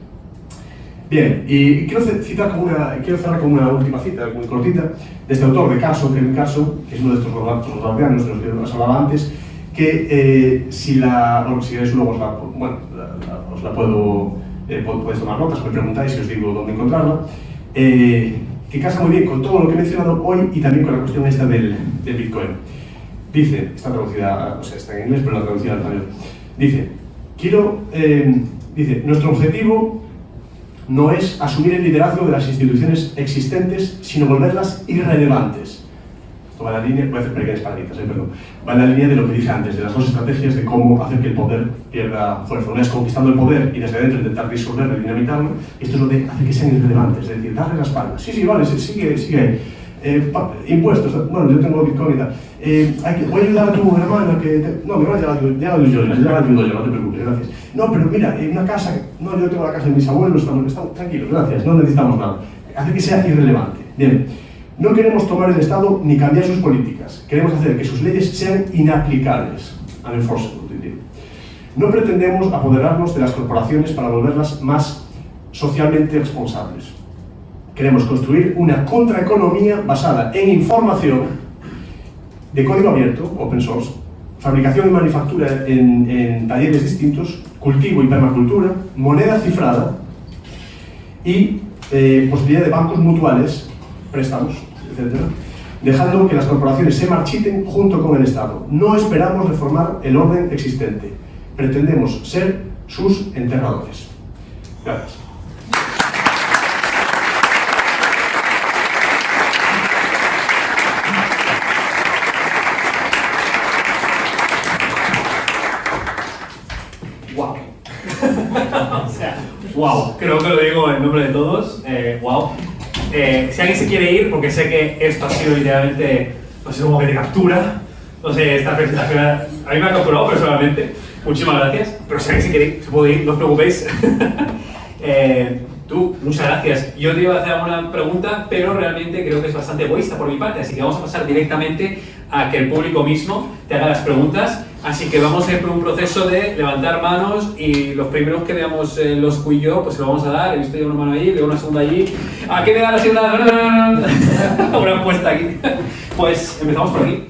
Bien, y quiero cerrar con una última cita, muy cortita, de este autor, de Carson, Kevin Carson, que es uno de estos guardianos de los que os hablaba antes, que si queréis luego os la podéis tomar notas, me preguntáis y os digo dónde encontrarla, que casa muy bien con todo lo que he mencionado hoy y también con la cuestión esta del Bitcoin. Dice, está traducida, o sea, está en inglés, pero la traducida al español. Dice, nuestro objetivo no es asumir el liderazgo de las instituciones existentes, sino volverlas irrelevantes. Esto va en la línea, voy a hacer pequeñas palabritas, perdón. Va en la línea de lo que dije antes, de las dos estrategias de cómo hacer que el poder pierda fuerza. Una es conquistando el poder y desde dentro intentar disolverlo y dinamitarlo. Y esto es lo de hacer que sean irrelevantes, es decir, darle la espalda. Sí, vale, sigue. Impuestos, bueno, yo tengo Bitcoin y tal. Voy a ayudar a tu hermana que... No, mi hermana ya la ayudo yo, no te preocupes, gracias. No, pero mira, una casa... No, yo tengo la casa de mis abuelos, estamos tranquilos, gracias, no necesitamos nada. Hacer que sea irrelevante. Bien, no queremos tomar el Estado ni cambiar sus políticas. Queremos hacer que sus leyes sean inaplicables. Unenforceable. No pretendemos apoderarnos de las corporaciones para volverlas más socialmente responsables. Queremos construir una contraeconomía basada en información de código abierto, open source, fabricación y manufactura en talleres distintos, cultivo y permacultura, moneda cifrada y posibilidad de bancos mutuales, préstamos, etc., dejando que las corporaciones se marchiten junto con el Estado. No esperamos reformar el orden existente, pretendemos ser sus enterradores. Gracias. Wow, creo que lo digo en nombre de todos. Wow. Si alguien se quiere ir, porque sé que esto ha sido literalmente, no sé, como que te captura. No sé, esta presentación a mí me ha capturado personalmente. Muchísimas gracias. Pero si alguien se quiere ir, se puede ir, no os preocupéis. Tú, muchas gracias. Yo te iba a hacer alguna pregunta, pero realmente creo que es bastante egoísta por mi parte, así que vamos a pasar directamente a que el público mismo te haga las preguntas. Así que vamos a ir por un proceso de levantar manos y los primeros que veamos los cuyo, pues se lo vamos a dar. He visto yo una mano allí, veo una segunda allí. ¿A qué me da la segunda? Una encuesta aquí. Pues empezamos por aquí.